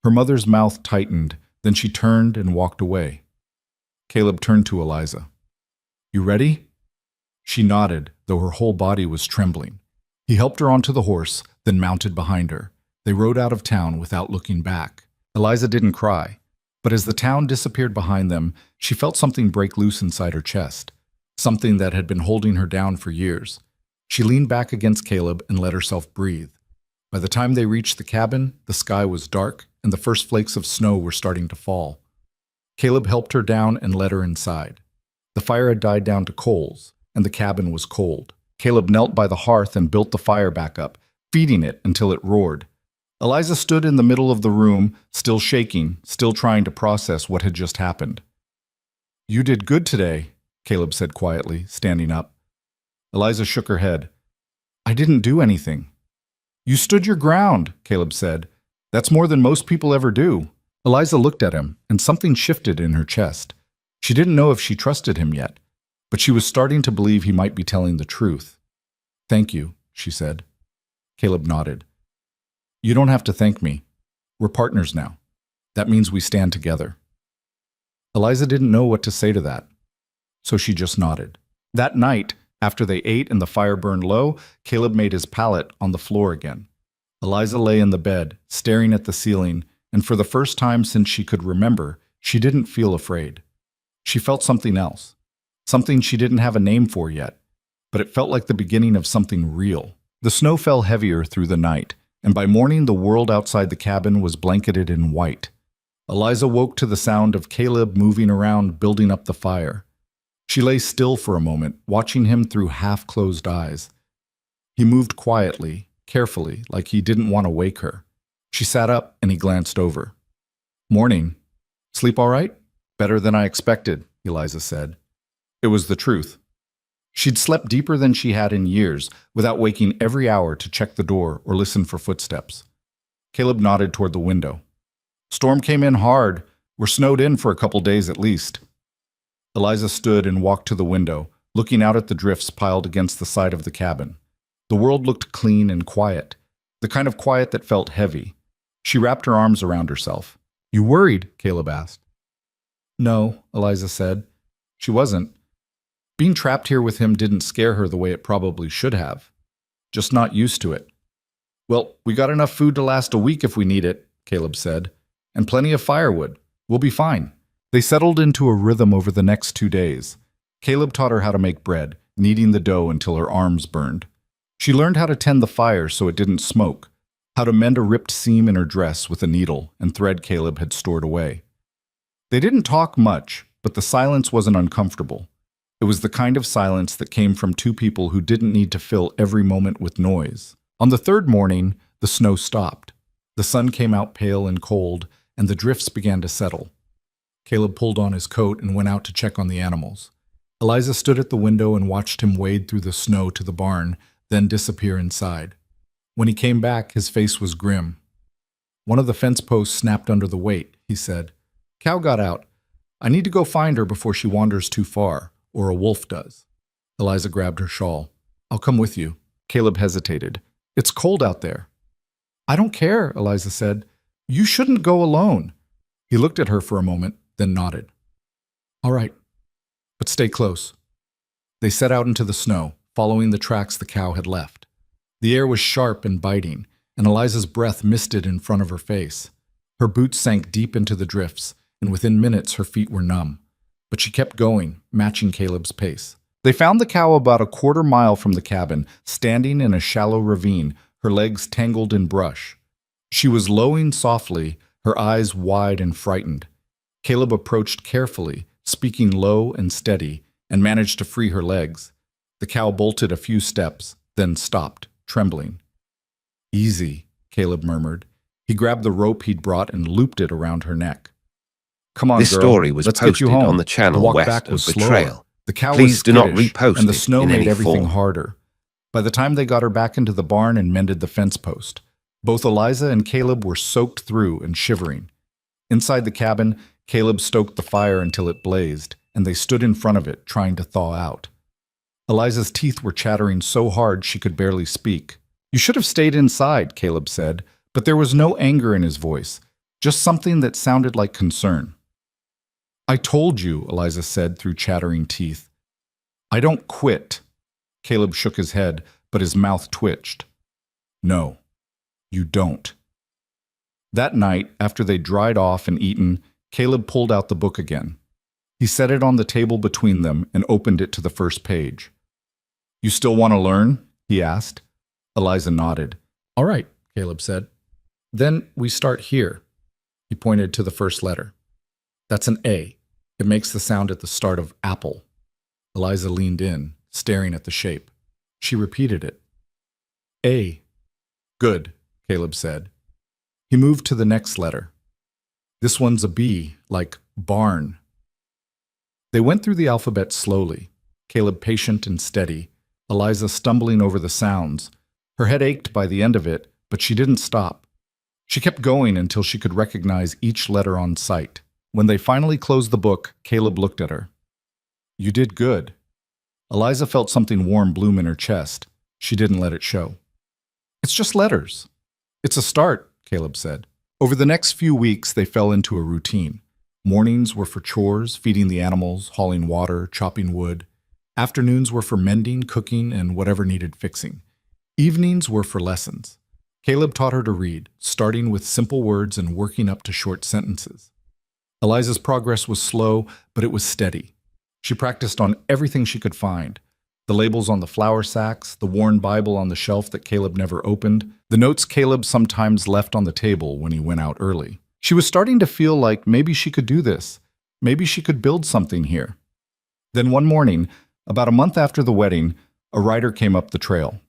Her mother's mouth tightened, then she turned and walked away. Caleb turned to Eliza. "You ready?" She nodded, though her whole body was trembling. He helped her onto the horse, then mounted behind her. They rode out of town without looking back. Eliza didn't cry, but as the town disappeared behind them, she felt something break loose inside her chest, something that had been holding her down for years. She leaned back against Caleb and let herself breathe. By the time they reached the cabin, the sky was dark and the first flakes of snow were starting to fall. Caleb helped her down and led her inside. The fire had died down to coals, and the cabin was cold. Caleb knelt by the hearth and built the fire back up, feeding it until it roared. Eliza stood in the middle of the room, still shaking, still trying to process what had just happened. "You did good today," Caleb said quietly, standing up. Eliza shook her head. "I didn't do anything." "You stood your ground," Caleb said. "That's more than most people ever do." Eliza looked at him, and something shifted in her chest. She didn't know if she trusted him yet, but she was starting to believe he might be telling the truth. "Thank you," she said. Caleb nodded. "You don't have to thank me. We're partners now. That means we stand together." Eliza didn't know what to say to that, so she just nodded. That night, after they ate and the fire burned low, Caleb made his pallet on the floor again. Eliza lay in the bed, staring at the ceiling, and for the first time since she could remember, she didn't feel afraid. She felt something else, something she didn't have a name for yet, but it felt like the beginning of something real. The snow fell heavier through the night, and by morning the world outside the cabin was blanketed in white. Eliza woke to the sound of Caleb moving around, building up the fire. She lay still for a moment, watching him through half-closed eyes. He moved quietly, carefully, like he didn't want to wake her. She sat up and he glanced over. "Morning. Sleep all right?" "Better than I expected," Eliza said. It was the truth. She'd slept deeper than she had in years, without waking every hour to check the door or listen for footsteps. Caleb nodded toward the window. "Storm came in hard. We're snowed in for a couple days at least." Eliza stood and walked to the window, looking out at the drifts piled against the side of the cabin. The world looked clean and quiet, the kind of quiet that felt heavy. She wrapped her arms around herself. "You worried?" Caleb asked. "No," Eliza said. She wasn't. Being trapped here with him didn't scare her the way it probably should have. Just not used to it. "Well, we got enough food to last a week if we need it," Caleb said. "And plenty of firewood. We'll be fine." They settled into a rhythm over the next 2 days. Caleb taught her how to make bread, kneading the dough until her arms burned. She learned how to tend the fire so it didn't smoke, how to mend a ripped seam in her dress with a needle and thread Caleb had stored away. They didn't talk much, but the silence wasn't uncomfortable. It was the kind of silence that came from two people who didn't need to fill every moment with noise. On the third morning, the snow stopped. The sun came out pale and cold, and the drifts began to settle. Caleb pulled on his coat and went out to check on the animals. Eliza stood at the window and watched him wade through the snow to the barn, then disappear inside. When he came back, his face was grim. "One of the fence posts snapped under the weight," he said. "Cow got out. I need to go find her before she wanders too far, or a wolf does." Eliza grabbed her shawl. "I'll come with you." Caleb hesitated. "It's cold out there." "I don't care," Eliza said. "You shouldn't go alone." He looked at her for a moment, then nodded. "All right, but stay close." They set out into the snow, following the tracks the cow had left. The air was sharp and biting, and Eliza's breath misted in front of her face. Her boots sank deep into the drifts, and within minutes her feet were numb. But she kept going, matching Caleb's pace. They found the cow about a quarter-mile from the cabin, standing in a shallow ravine, her legs tangled in brush. She was lowing softly, her eyes wide and frightened. Caleb approached carefully, speaking low and steady, and managed to free her legs. The cow bolted a few steps, then stopped, trembling. "Easy," Caleb murmured. He grabbed the rope he'd brought and looped it around her neck. Come on, This girl. story was Let's get you posted home. on the channel walk west back of was the slower. trail. The cow Please was do not skittish, repost and the it snow in made any everything form. harder. By the time they got her back into the barn and mended the fence post, both Eliza and Caleb were soaked through and shivering. Inside the cabin, Caleb stoked the fire until it blazed, and they stood in front of it, trying to thaw out. Eliza's teeth were chattering so hard she could barely speak. You should have stayed inside, Caleb said, but there was no anger in his voice, just something that sounded like concern. I told you, Eliza said through chattering teeth. I don't quit. Caleb shook his head, but his mouth twitched. No, you don't. That night, after they dried off and eaten, Caleb pulled out the book again. He set it on the table between them and opened it to the first page. You still want to learn? He asked. Eliza nodded. All right, Caleb said. Then we start here. He pointed to the first letter. That's an A. It makes the sound at the start of apple. Eliza leaned in, staring at the shape. She repeated it. A. Good, Caleb said. He moved to the next letter. This one's a B, like barn. They went through the alphabet slowly, Caleb patient and steady, Eliza stumbling over the sounds. Her head ached by the end of it, but she didn't stop. She kept going until she could recognize each letter on sight. When they finally closed the book, Caleb looked at her. You did good. Eliza felt something warm bloom in her chest. She didn't let it show. It's just letters. It's a start, Caleb said. Over the next few weeks, they fell into a routine. Mornings were for chores, feeding the animals, hauling water, chopping wood. Afternoons were for mending, cooking, and whatever needed fixing. Evenings were for lessons. Caleb taught her to read, starting with simple words and working up to short sentences. Eliza's progress was slow, but it was steady. She practiced on everything she could find. The labels on the flour sacks, the worn Bible on the shelf that Caleb never opened, the notes Caleb sometimes left on the table when he went out early. She was starting to feel like maybe she could do this. Maybe she could build something here. Then one morning, about a month after the wedding, a rider came up the trail.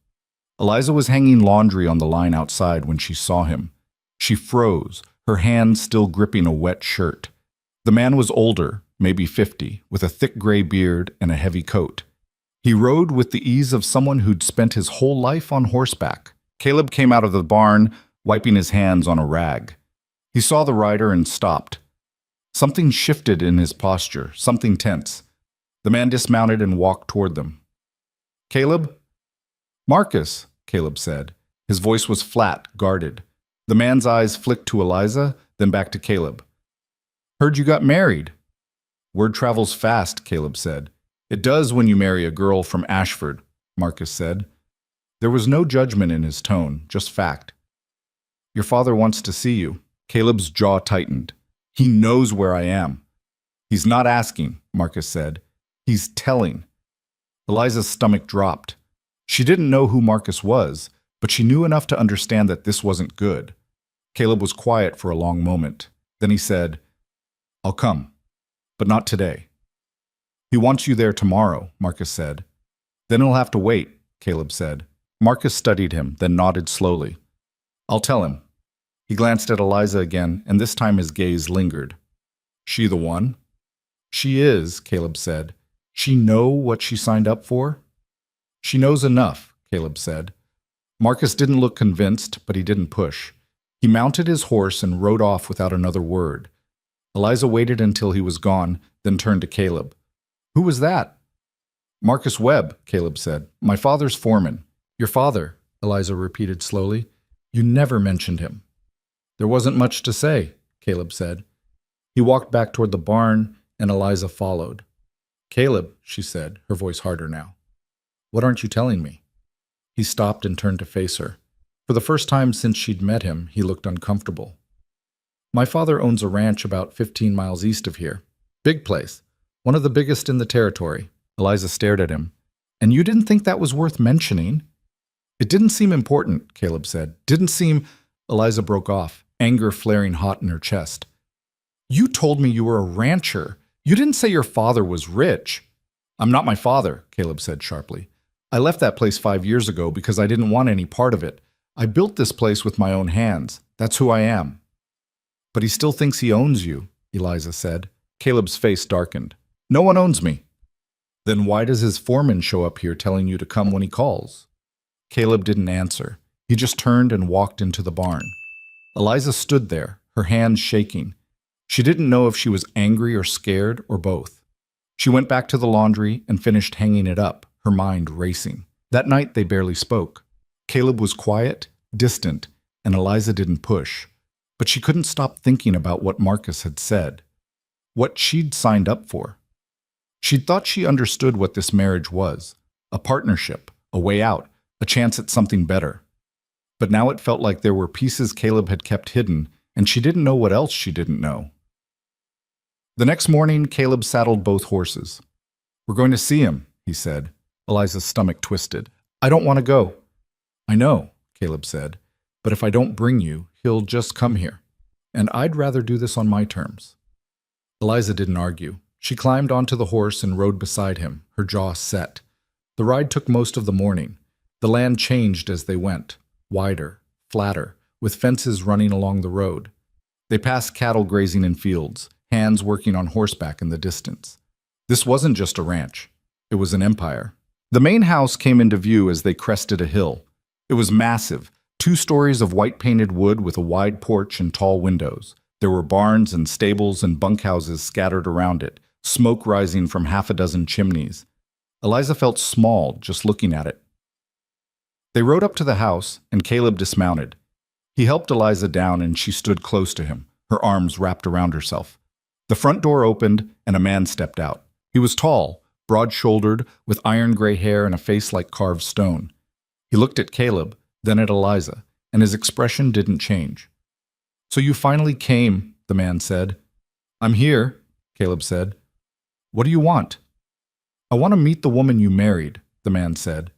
Eliza was hanging laundry on the line outside when she saw him. She froze, her hand still gripping a wet shirt. The man was older, maybe 50, with a thick gray beard and a heavy coat. He rode with the ease of someone who'd spent his whole life on horseback. Caleb came out of the barn, wiping his hands on a rag. He saw the rider and stopped. Something shifted in his posture, something tense. The man dismounted and walked toward them. Caleb? Marcus, Caleb said. His voice was flat, guarded. The man's eyes flicked to Eliza, then back to Caleb. Heard you got married. Word travels fast, Caleb said. It does when you marry a girl from Ashford, Marcus said. There was no judgment in his tone, just fact. Your father wants to see you. Caleb's jaw tightened. He knows where I am. He's not asking, Marcus said. He's telling. Eliza's stomach dropped. She didn't know who Marcus was, but she knew enough to understand that this wasn't good. Caleb was quiet for a long moment. Then he said, I'll come, but not today. He wants you there tomorrow, Marcus said. Then he'll have to wait, Caleb said. Marcus studied him, then nodded slowly. I'll tell him. He glanced at Eliza again, and this time his gaze lingered. She the one? She is, Caleb said. She know what she signed up for? She knows enough, Caleb said. Marcus didn't look convinced, but he didn't push. He mounted his horse and rode off without another word. Eliza waited until he was gone, then turned to Caleb. Who was that? Marcus Webb, Caleb said. My father's foreman. Your father, Eliza repeated slowly. You never mentioned him. There wasn't much to say, Caleb said. He walked back toward the barn, and Eliza followed. Caleb, she said, her voice harder now. What aren't you telling me? He stopped and turned to face her. For the first time since she'd met him, he looked uncomfortable. My father owns a ranch about 15 miles east of here. Big place. One of the biggest in the territory. Eliza stared at him. And you didn't think that was worth mentioning? It didn't seem important, Caleb said. Didn't seem... Eliza broke off, anger flaring hot in her chest. You told me you were a rancher. You didn't say your father was rich. I'm not my father, Caleb said sharply. I left that place 5 years ago because I didn't want any part of it. I built this place with my own hands. That's who I am. But he still thinks he owns you, Eliza said. Caleb's face darkened. No one owns me. Then why does his foreman show up here telling you to come when he calls? Caleb didn't answer. He just turned and walked into the barn. Eliza stood there, her hands shaking. She didn't know if she was angry or scared or both. She went back to the laundry and finished hanging it up, her mind racing. That night they barely spoke. Caleb was quiet, distant, and Eliza didn't push. But she couldn't stop thinking about what Marcus had said, what she'd signed up for. She'd thought she understood what this marriage was, a partnership, a way out, a chance at something better. But now it felt like there were pieces Caleb had kept hidden, and she didn't know what else she didn't know. The next morning, Caleb saddled both horses. We're going to see him, he said. Eliza's stomach twisted. I don't want to go. I know, Caleb said, but if I don't bring you, he'll just come here. And I'd rather do this on my terms. Eliza didn't argue. She climbed onto the horse and rode beside him, her jaw set. The ride took most of the morning. The land changed as they went, wider, flatter, with fences running along the road. They passed cattle grazing in fields, hands working on horseback in the distance. This wasn't just a ranch. It was an empire. The main house came into view as they crested a hill. It was massive, 2 stories of white-painted wood with a wide porch and tall windows. There were barns and stables and bunkhouses scattered around it, smoke rising from half a dozen chimneys. Eliza felt small just looking at it. They rode up to the house, and Caleb dismounted. He helped Eliza down, and she stood close to him, her arms wrapped around herself. The front door opened, and a man stepped out. He was tall, broad-shouldered, with iron-gray hair and a face like carved stone. He looked at Caleb, then at Eliza, and his expression didn't change. So you finally came, the man said. I'm here, Caleb said. What do you want? I want to meet the woman you married, the man said.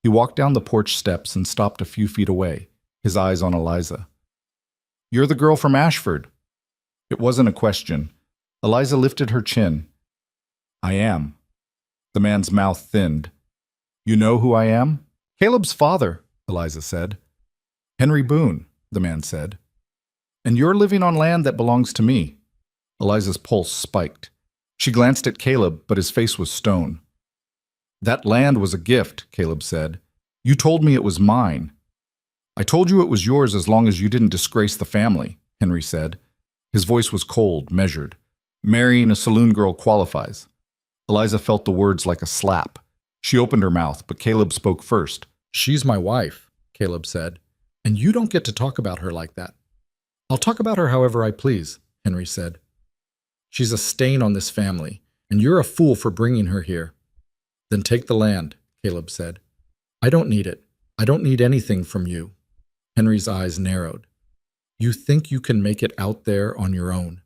He walked down the porch steps and stopped a few feet away, his eyes on Eliza. You're the girl from Ashford. It wasn't a question. Eliza lifted her chin. I am. The man's mouth thinned. You know who I am? Caleb's father, Eliza said. Henry Boone, the man said. And you're living on land that belongs to me. Eliza's pulse spiked. She glanced at Caleb, but his face was stone. That land was a gift, Caleb said. You told me it was mine. I told you it was yours as long as you didn't disgrace the family, Henry said. His voice was cold, measured. Marrying a saloon girl qualifies. Eliza felt the words like a slap. She opened her mouth, but Caleb spoke first. She's my wife, Caleb said, and you don't get to talk about her like that. I'll talk about her however I please, Henry said. She's a stain on this family, and you're a fool for bringing her here. Then take the land, Caleb said. I don't need it. I don't need anything from you. Henry's eyes narrowed. You think you can make it out there on your own?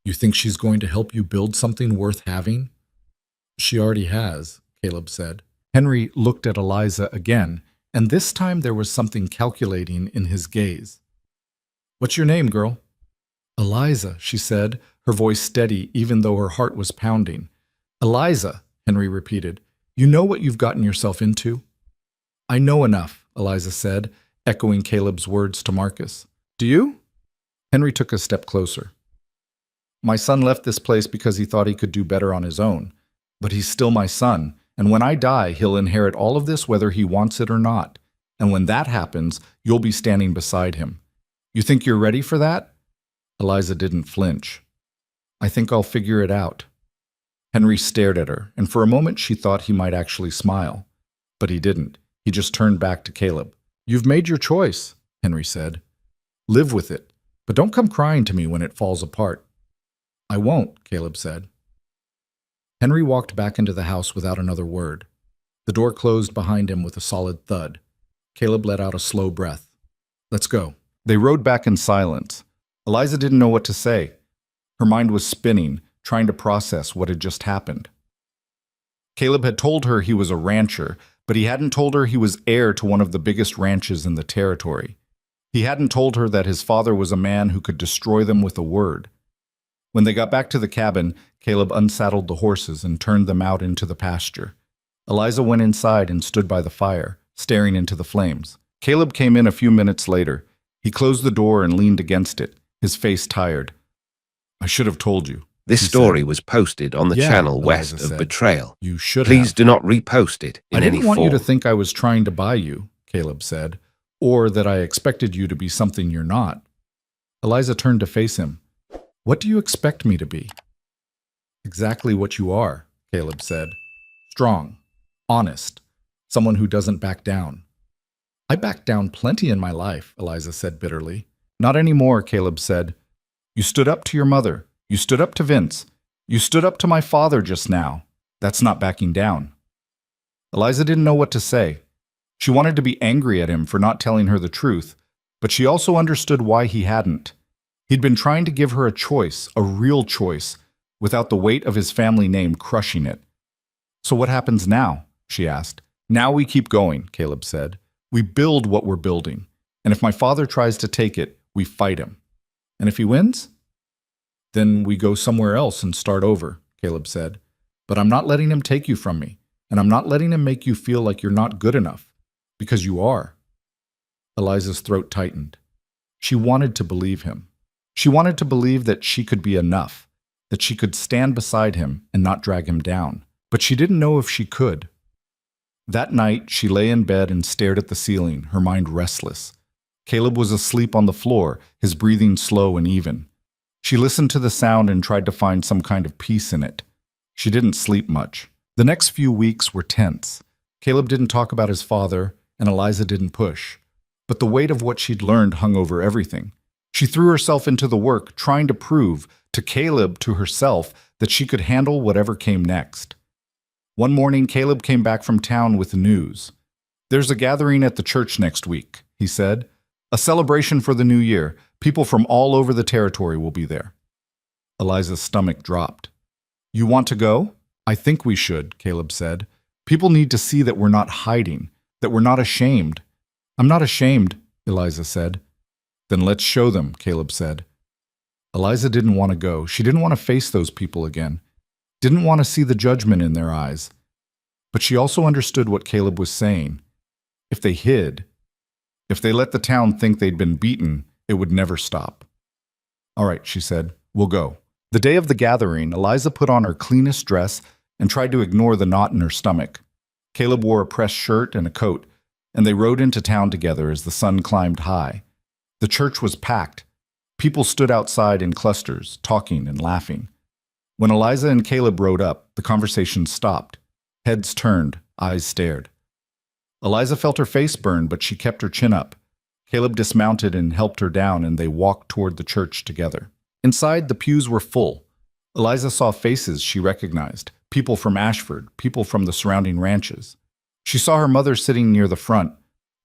You think she's going to help you build something worth having? She already has, Caleb said. Henry looked at Eliza again, and this time there was something calculating in his gaze. What's your name, girl? Eliza, she said, her voice steady even though her heart was pounding. Eliza, Henry repeated. You know what you've gotten yourself into? I know enough, Eliza said, echoing Caleb's words to Marcus. Do you? Henry took a step closer. My son left this place because he thought he could do better on his own. But he's still my son, and when I die, he'll inherit all of this whether he wants it or not. And when that happens, you'll be standing beside him. You think you're ready for that? Eliza didn't flinch. I think I'll figure it out. Henry stared at her, and for a moment she thought he might actually smile. But he didn't. He just turned back to Caleb. You've made your choice, Henry said. Live with it, but don't come crying to me when it falls apart. I won't, Caleb said. Henry walked back into the house without another word. The door closed behind him with a solid thud. Caleb let out a slow breath. Let's go. They rode back in silence. Eliza didn't know what to say. Her mind was spinning, trying to process what had just happened. Caleb had told her he was a rancher, but he hadn't told her he was heir to one of the biggest ranches in the territory. He hadn't told her that his father was a man who could destroy them with a word. When they got back to the cabin, Caleb unsaddled the horses and turned them out into the pasture. Eliza went inside and stood by the fire, staring into the flames. Caleb came in a few minutes later. He closed the door and leaned against it, his face tired. I should have told you. This he story said. was posted on the Yeah, channel Eliza west of said. Betrayal. You should Please have. do not repost it in I any didn't want form. you to think I was trying to buy you, Caleb said, or that I expected you to be something you're not. Eliza turned to face him. What do you expect me to be? Exactly what you are, Caleb said. Strong, honest, someone who doesn't back down. I backed down plenty in my life, Eliza said bitterly. Not anymore, Caleb said. You stood up to your mother. You stood up to Vince. You stood up to my father just now. That's not backing down. Eliza didn't know what to say. She wanted to be angry at him for not telling her the truth, but she also understood why he hadn't. He'd been trying to give her a choice, a real choice, without the weight of his family name crushing it. So what happens now? She asked. Now we keep going, Caleb said. We build what we're building, and if my father tries to take it, we fight him. And if he wins? Then we go somewhere else and start over, Caleb said. But I'm not letting him take you from me, and I'm not letting him make you feel like you're not good enough, because you are. Eliza's throat tightened. She wanted to believe him. She wanted to believe that she could be enough, that she could stand beside him and not drag him down. But she didn't know if she could. That night, she lay in bed and stared at the ceiling, her mind restless. Caleb was asleep on the floor, his breathing slow and even. She listened to the sound and tried to find some kind of peace in it. She didn't sleep much. The next few weeks were tense. Caleb didn't talk about his father, and Eliza didn't push. But the weight of what she'd learned hung over everything. She threw herself into the work, trying to prove to Caleb, to herself, that she could handle whatever came next. One morning, Caleb came back from town with the news. There's a gathering at the church next week, he said. A celebration for the new year. People from all over the territory will be there. Eliza's stomach dropped. You want to go? I think we should, Caleb said. People need to see that we're not hiding, that we're not ashamed. I'm not ashamed, Eliza said. Then let's show them, Caleb said. Eliza didn't want to go. She didn't want to face those people again. Didn't want to see the judgment in their eyes. But she also understood what Caleb was saying. If they hid, if they let the town think they'd been beaten, it would never stop. All right, she said, we'll go. The day of the gathering, Eliza put on her cleanest dress and tried to ignore the knot in her stomach. Caleb wore a pressed shirt and a coat, and they rode into town together as the sun climbed high. The church was packed. People stood outside in clusters, talking and laughing. When Eliza and Caleb rode up, the conversation stopped. Heads turned, eyes stared. Eliza felt her face burn, but she kept her chin up. Caleb dismounted and helped her down, and they walked toward the church together. Inside, the pews were full. Eliza saw faces she recognized, people from Ashford, people from the surrounding ranches. She saw her mother sitting near the front,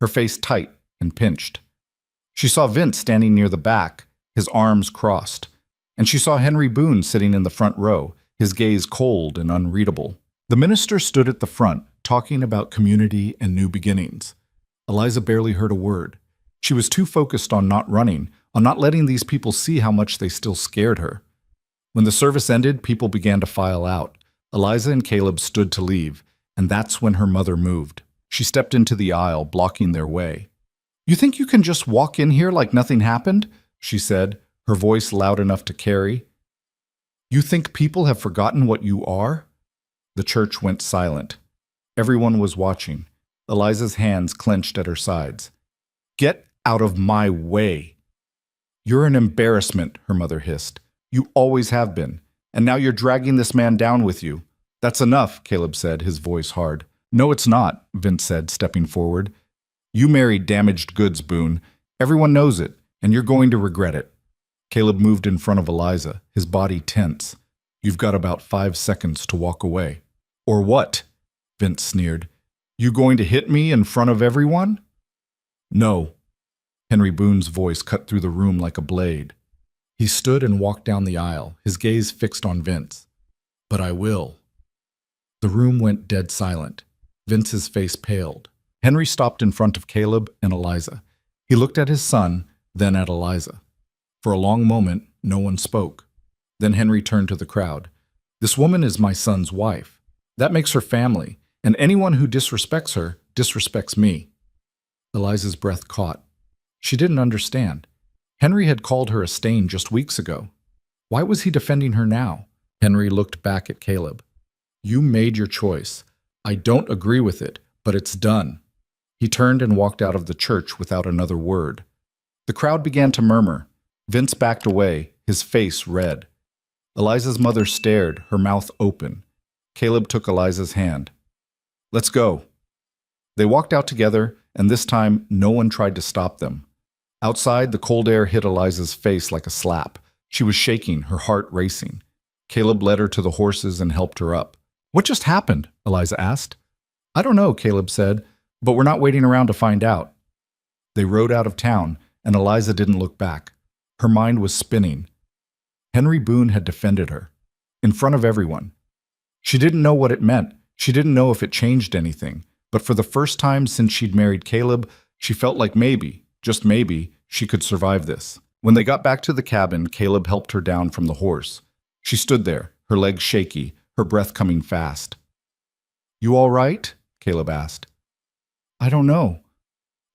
her face tight and pinched. She saw Vince standing near the back, his arms crossed. And she saw Henry Boone sitting in the front row, his gaze cold and unreadable. The minister stood at the front, talking about community and new beginnings. Eliza barely heard a word. She was too focused on not running, on not letting these people see how much they still scared her. When the service ended, people began to file out. Eliza and Caleb stood to leave, and that's when her mother moved. She stepped into the aisle, blocking their way. You think you can just walk in here like nothing happened? She said, her voice loud enough to carry. You think people have forgotten what you are? The church went silent. Everyone was watching. Eliza's hands clenched at her sides. Get out of my way. You're an embarrassment, her mother hissed. You always have been, and now you're dragging this man down with you. That's enough, Caleb said, his voice hard. No, it's not, Vince said, stepping forward. You married damaged goods, Boone. Everyone knows it, and you're going to regret it. Caleb moved in front of Eliza, his body tense. You've got about 5 seconds to walk away. Or what? Vince sneered. You going to hit me in front of everyone? No. Henry Boone's voice cut through the room like a blade. He stood and walked down the aisle, his gaze fixed on Vince. But I will. The room went dead silent. Vince's face paled. Henry stopped in front of Caleb and Eliza. He looked at his son, then at Eliza. For a long moment, no one spoke. Then Henry turned to the crowd. This woman is my son's wife. That makes her family, and anyone who disrespects her disrespects me. Eliza's breath caught. She didn't understand. Henry had called her a stain just weeks ago. Why was he defending her now? Henry looked back at Caleb. You made your choice. I don't agree with it, but it's done. He turned and walked out of the church without another word. The crowd began to murmur. Vince backed away, his face red. Eliza's mother stared, her mouth open. Caleb took Eliza's hand. Let's go. They walked out together, and this time no one tried to stop them. Outside, the cold air hit Eliza's face like a slap. She was shaking, her heart racing. Caleb led her to the horses and helped her up. What just happened? Eliza asked. I don't know, Caleb said, but we're not waiting around to find out. They rode out of town, and Eliza didn't look back. Her mind was spinning. Henry Boone had defended her, in front of everyone. She didn't know what it meant. She didn't know if it changed anything. But for the first time since she'd married Caleb, she felt like maybe, just maybe, she could survive this. When they got back to the cabin, Caleb helped her down from the horse. She stood there, her legs shaky, her breath coming fast. You all right? Caleb asked. I don't know,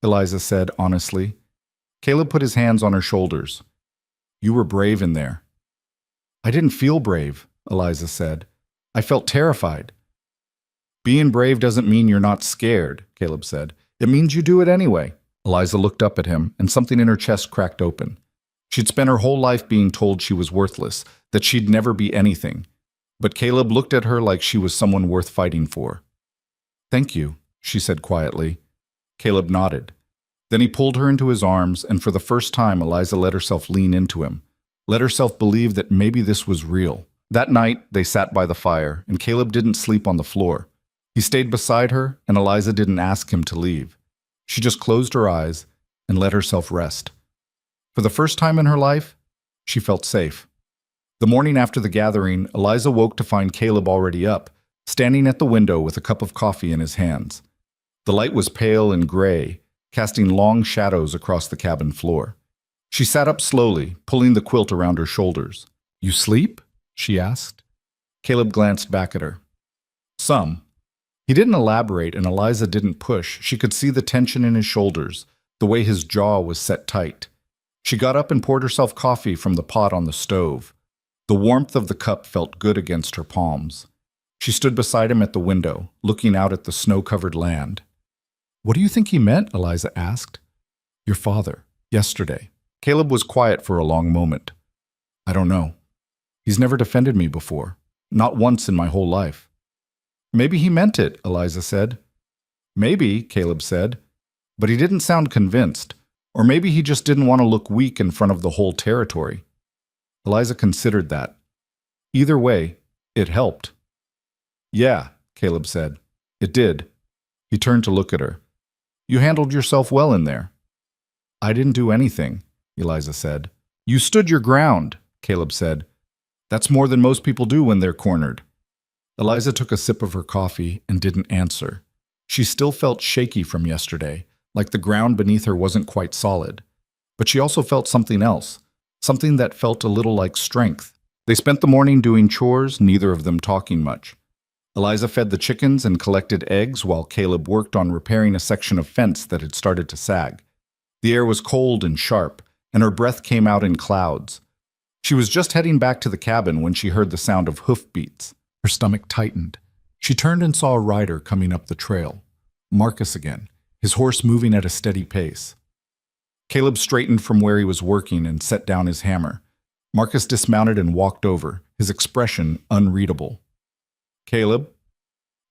Eliza said honestly. Caleb put his hands on her shoulders. You were brave in there. I didn't feel brave, Eliza said. I felt terrified. Being brave doesn't mean you're not scared, Caleb said. It means you do it anyway. Eliza looked up at him, and something in her chest cracked open. She'd spent her whole life being told she was worthless, that she'd never be anything. But Caleb looked at her like she was someone worth fighting for. Thank you, she said quietly. Caleb nodded. Then he pulled her into his arms, and for the first time Eliza let herself lean into him, let herself believe that maybe this was real. That night, they sat by the fire, and Caleb didn't sleep on the floor. He stayed beside her, and Eliza didn't ask him to leave. She just closed her eyes and let herself rest. For the first time in her life, she felt safe. The morning after the gathering, Eliza woke to find Caleb already up, standing at the window with a cup of coffee in his hands. The light was pale and gray, casting long shadows across the cabin floor. She sat up slowly, pulling the quilt around her shoulders. You sleep? She asked. Caleb glanced back at her. Some. He didn't elaborate, and Eliza didn't push. She could see the tension in his shoulders, the way his jaw was set tight. She got up and poured herself coffee from the pot on the stove. The warmth of the cup felt good against her palms. She stood beside him at the window, looking out at the snow-covered land. What do you think he meant? Eliza asked. Your father, yesterday. Caleb was quiet for a long moment. I don't know. He's never defended me before, not once in my whole life. Maybe he meant it, Eliza said. Maybe, Caleb said, but he didn't sound convinced. Or maybe he just didn't want to look weak in front of the whole territory. Eliza considered that. Either way, it helped. Yeah, Caleb said. It did. He turned to look at her. You handled yourself well in there. I didn't do anything, Eliza said. You stood your ground, Caleb said. That's more than most people do when they're cornered. Eliza took a sip of her coffee and didn't answer. She still felt shaky from yesterday, like the ground beneath her wasn't quite solid. But she also felt something else, something that felt a little like strength. They spent the morning doing chores, neither of them talking much. Eliza fed the chickens and collected eggs while Caleb worked on repairing a section of fence that had started to sag. The air was cold and sharp, and her breath came out in clouds. She was just heading back to the cabin when she heard the sound of hoofbeats. Her stomach tightened. She turned and saw a rider coming up the trail. Marcus again, his horse moving at a steady pace. Caleb straightened from where he was working and set down his hammer. Marcus dismounted and walked over, his expression unreadable. Caleb?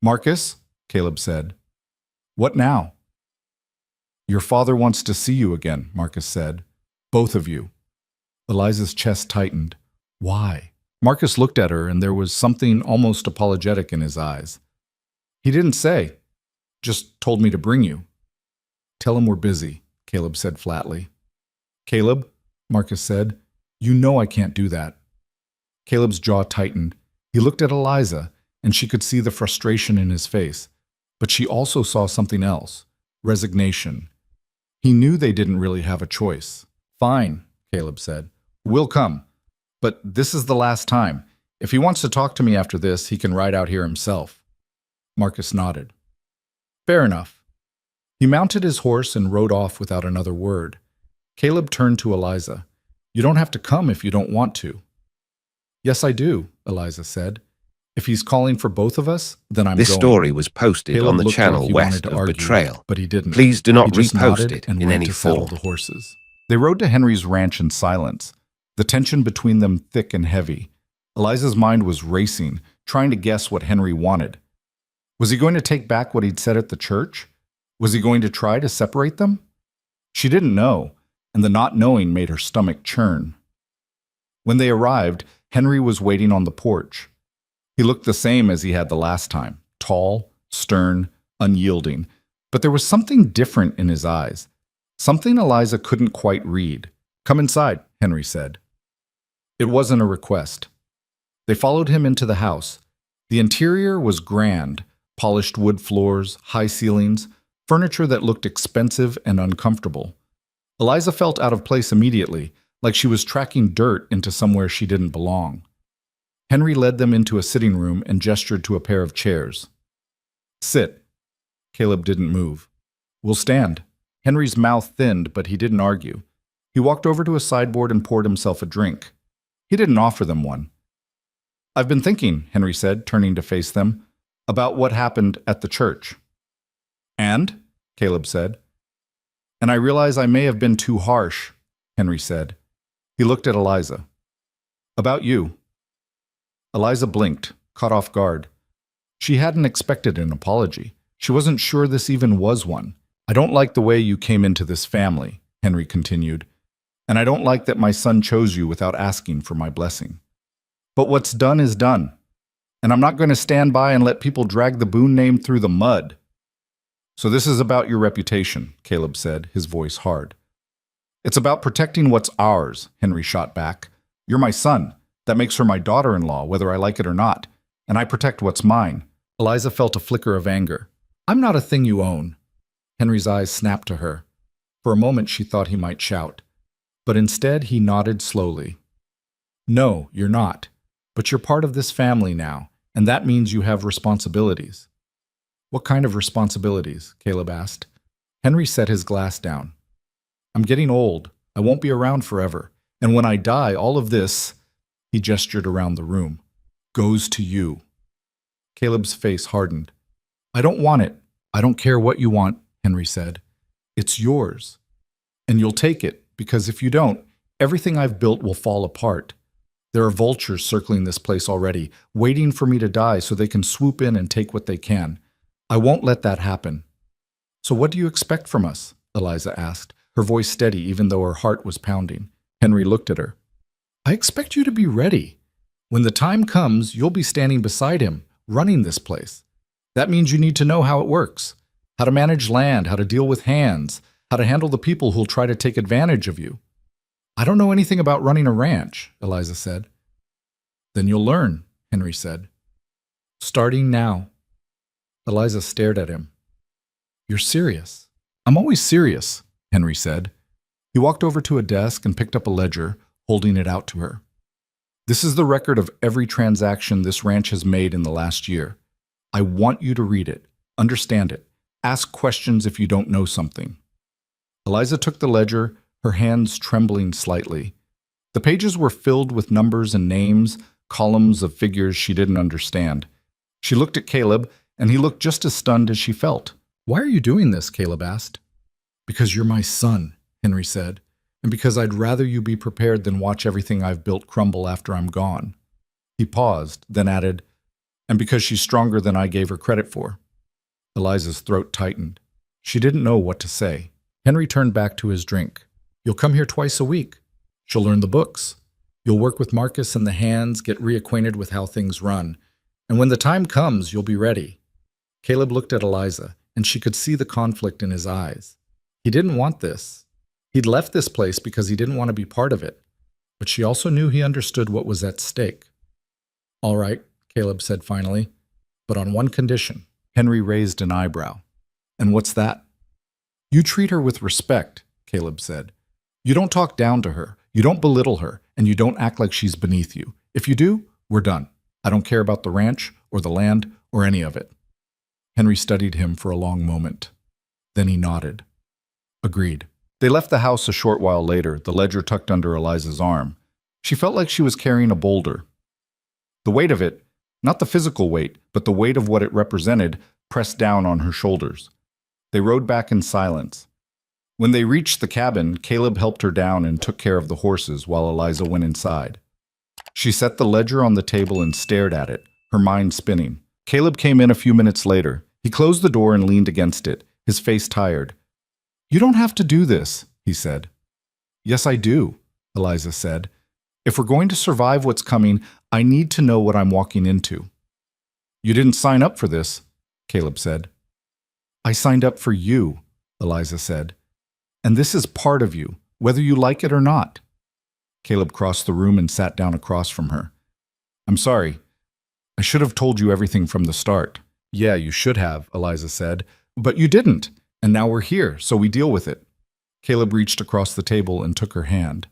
Marcus? Caleb said. What now? Your father wants to see you again, Marcus said. Both of you. Eliza's chest tightened. Why? Marcus looked at her, and there was something almost apologetic in his eyes. He didn't say. Just told me to bring you. Tell him we're busy, Caleb said flatly. Caleb, Marcus said, you know I can't do that. Caleb's jaw tightened. He looked at Eliza, and she could see the frustration in his face. But she also saw something else, resignation. He knew they didn't really have a choice. Fine, Caleb said. We'll come. But this is the last time. If he wants to talk to me after this, he can ride out here himself. Marcus nodded. Fair enough. He mounted his horse and rode off without another word. Caleb turned to Eliza. You don't have to come if you don't want to. Yes, I do, Eliza said. If he's calling for both of us, then I'm This going. story was posted Caleb on the looked like channel he wanted West to of argue, Betrayal. but he didn't. Please do He not just repost nodded it and in went any to saddle form. the horses. They rode to Henry's ranch in silence, the tension between them thick and heavy. Eliza's mind was racing, trying to guess what Henry wanted. Was he going to take back what he'd said at the church? Was he going to try to separate them? She didn't know, and the not knowing made her stomach churn. When they arrived, Henry was waiting on the porch. He looked the same as he had the last time, tall, stern, unyielding, but there was something different in his eyes, something Eliza couldn't quite read. Come inside, Henry said. It wasn't a request. They followed him into the house. The interior was grand, polished wood floors, high ceilings, furniture that looked expensive and uncomfortable. Eliza felt out of place immediately, like she was tracking dirt into somewhere she didn't belong. Henry led them into a sitting room and gestured to a pair of chairs. Sit. Caleb didn't move. We'll stand. Henry's mouth thinned, but he didn't argue. He walked over to a sideboard and poured himself a drink. He didn't offer them one. I've been thinking, Henry said, turning to face them, about what happened at the church. And? Caleb said. And I realize I may have been too harsh, Henry said. He looked at Eliza. About you. Eliza blinked, caught off guard. She hadn't expected an apology. She wasn't sure this even was one. I don't like the way you came into this family, Henry continued, and I don't like that my son chose you without asking for my blessing. But what's done is done, and I'm not going to stand by and let people drag the Boone name through the mud. So this is about your reputation, Caleb said, his voice hard. It's about protecting what's ours, Henry shot back. You're my son. That makes her my daughter-in-law, whether I like it or not, and I protect what's mine. Eliza felt a flicker of anger. I'm not a thing you own. Henry's eyes snapped to her. For a moment she thought he might shout, but instead he nodded slowly. No, you're not, but you're part of this family now, and that means you have responsibilities. What kind of responsibilities? Caleb asked. Henry set his glass down. I'm getting old. I won't be around forever, and when I die, all of this, he gestured around the room, goes to you. Caleb's face hardened. I don't want it. I don't care what you want, Henry said. It's yours. And you'll take it, because if you don't, everything I've built will fall apart. There are vultures circling this place already, waiting for me to die so they can swoop in and take what they can. I won't let that happen. So what do you expect from us? Eliza asked, her voice steady even though her heart was pounding. Henry looked at her. I expect you to be ready. When the time comes, you'll be standing beside him, running this place. That means you need to know how it works, how to manage land, how to deal with hands, how to handle the people who'll try to take advantage of you. I don't know anything about running a ranch, Eliza said. Then you'll learn, Henry said. Starting now. Eliza stared at him. You're serious. I'm always serious, Henry said. He walked over to a desk and picked up a ledger, holding it out to her. This is the record of every transaction this ranch has made in the last year. I want you to read it, understand it, ask questions if you don't know something. Eliza took the ledger, her hands trembling slightly. The pages were filled with numbers and names, columns of figures she didn't understand. She looked at Caleb, and he looked just as stunned as she felt. Why are you doing this? Caleb asked. Because you're my son, Henry said, and because I'd rather you be prepared than watch everything I've built crumble after I'm gone. He paused, then added, and because she's stronger than I gave her credit for. Eliza's throat tightened. She didn't know what to say. Henry turned back to his drink. You'll come here twice a week. She'll learn the books. You'll work with Marcus and the hands, get reacquainted with how things run. And when the time comes, you'll be ready. Caleb looked at Eliza, and she could see the conflict in his eyes. He didn't want this. He'd left this place because he didn't want to be part of it. But she also knew he understood what was at stake. All right, Caleb said finally, but on one condition. Henry raised an eyebrow. And what's that? You treat her with respect, Caleb said. You don't talk down to her, you don't belittle her, and you don't act like she's beneath you. If you do, we're done. I don't care about the ranch or the land or any of it. Henry studied him for a long moment. Then he nodded. Agreed. They left the house a short while later, the ledger tucked under Eliza's arm. She felt like she was carrying a boulder. The weight of it, not the physical weight, but the weight of what it represented, pressed down on her shoulders. They rode back in silence. When they reached the cabin, Caleb helped her down and took care of the horses while Eliza went inside. She set the ledger on the table and stared at it, her mind spinning. Caleb came in a few minutes later. He closed the door and leaned against it, his face tired. "You don't have to do this," he said. "Yes, I do," Eliza said. "If we're going to survive what's coming, I need to know what I'm walking into." "You didn't sign up for this," Caleb said. "I signed up for you," Eliza said. "And this is part of you, whether you like it or not." Caleb crossed the room and sat down across from her. "I'm sorry. I should have told you everything from the start." "Yeah, you should have," Eliza said. "But you didn't, and now we're here, so we deal with it." Caleb reached across the table and took her hand.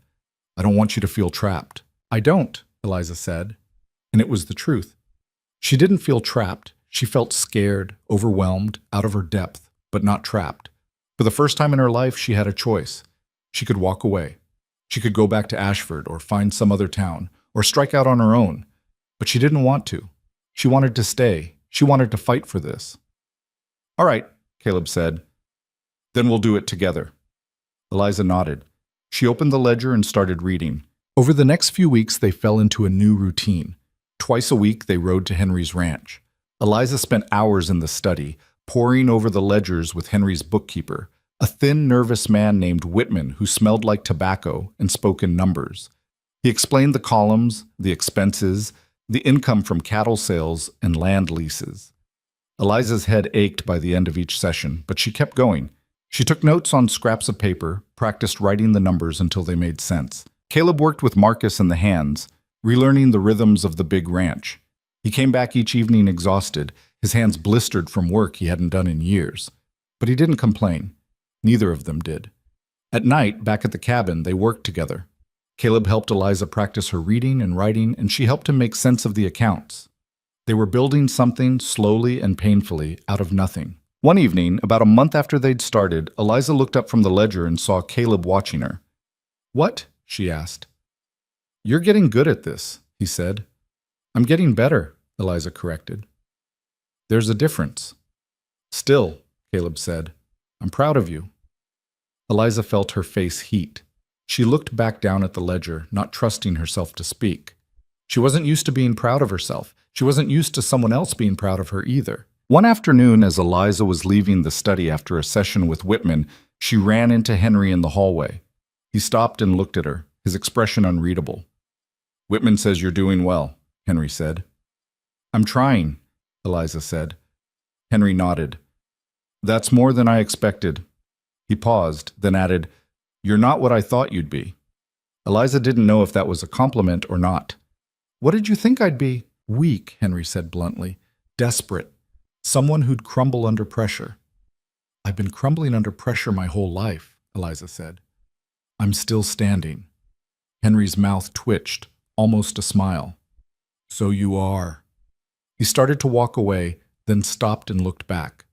"I don't want you to feel trapped." "I don't," Eliza said. And it was the truth. She didn't feel trapped. She felt scared, overwhelmed, out of her depth, but not trapped. For the first time in her life, she had a choice. She could walk away. She could go back to Ashford or find some other town, or strike out on her own. But she didn't want to. She wanted to stay. She wanted to fight for this. "All right," Caleb said. "Then we'll do it together." Eliza nodded. She opened the ledger and started reading. Over the next few weeks, they fell into a new routine. Twice a week, they rode to Henry's ranch. Eliza spent hours in the study, poring over the ledgers with Henry's bookkeeper, a thin, nervous man named Whitman who smelled like tobacco and spoke in numbers. He explained the columns, the expenses, the income from cattle sales and land leases. Eliza's head ached by the end of each session, but she kept going. She took notes on scraps of paper, practiced writing the numbers until they made sense. Caleb worked with Marcus and the hands, relearning the rhythms of the big ranch. He came back each evening exhausted, his hands blistered from work he hadn't done in years. But he didn't complain. Neither of them did. At night, back at the cabin, they worked together. Caleb helped Eliza practice her reading and writing, and she helped him make sense of the accounts. They were building something slowly and painfully out of nothing. One evening, about a month after they'd started, Eliza looked up from the ledger and saw Caleb watching her. "What?" she asked. "You're getting good at this," he said. "I'm getting better," Eliza corrected. "There's a difference." "Still," Caleb said, "I'm proud of you." Eliza felt her face heat. She looked back down at the ledger, not trusting herself to speak. She wasn't used to being proud of herself. She wasn't used to someone else being proud of her either. One afternoon, as Eliza was leaving the study after a session with Whitman, she ran into Henry in the hallway. He stopped and looked at her, his expression unreadable. "Whitman says you're doing well," Henry said. "I'm trying," Eliza said. Henry nodded. "That's more than I expected." He paused, then added, "You're not what I thought you'd be." Eliza didn't know if that was a compliment or not. "What did you think I'd be?" "Weak," Henry said bluntly. "Desperate. Someone who'd crumble under pressure." "I've been crumbling under pressure my whole life," Eliza said. "I'm still standing." Henry's mouth twitched, almost a smile. "So you are." He started to walk away, then stopped and looked back.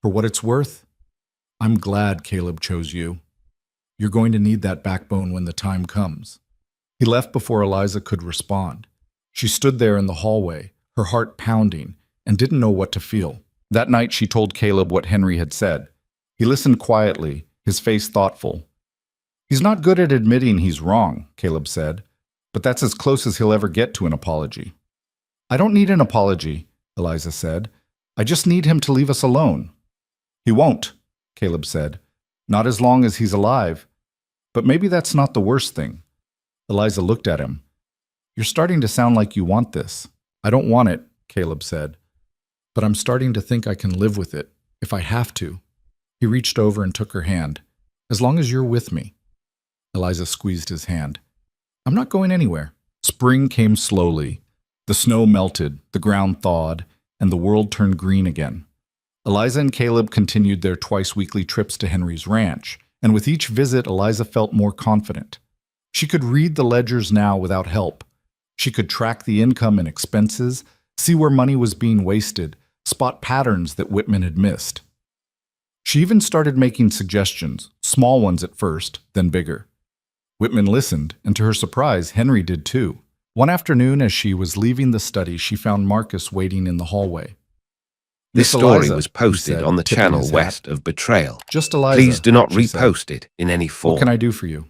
"For what it's worth, I'm glad Caleb chose you. You're going to need that backbone when the time comes." He left before Eliza could respond. She stood there in the hallway, her heart pounding, and didn't know what to feel. That night she told Caleb what Henry had said. He listened quietly, his face thoughtful. "He's not good at admitting he's wrong," Caleb said, "but that's as close as he'll ever get to an apology." "I don't need an apology," Eliza said. "I just need him to leave us alone." "He won't," Caleb said. "Not as long as he's alive. But maybe that's not the worst thing." Eliza looked at him. "You're starting to sound like you want this." "I don't want it," Caleb said. "But I'm starting to think I can live with it, if I have to." He reached over and took her hand. "As long as you're with me." Eliza squeezed his hand. "I'm not going anywhere." Spring came slowly. The snow melted, the ground thawed, and the world turned green again. Eliza and Caleb continued their twice-weekly trips to Henry's ranch, and with each visit, Eliza felt more confident. She could read the ledgers now without help. She could track the income and expenses, see where money was being wasted, spot patterns that Whitman had missed. She even started making suggestions, small ones at first, then bigger. Whitman listened, and to her surprise, Henry did too. One afternoon, as she was leaving the study, she found Marcus waiting in the hallway. This "Miss story Eliza," was he posted said, on the tipping channel his hat. west of Betrayal. "Just Eliza." Please do not she said. repost it in any form. "What can I do for you?"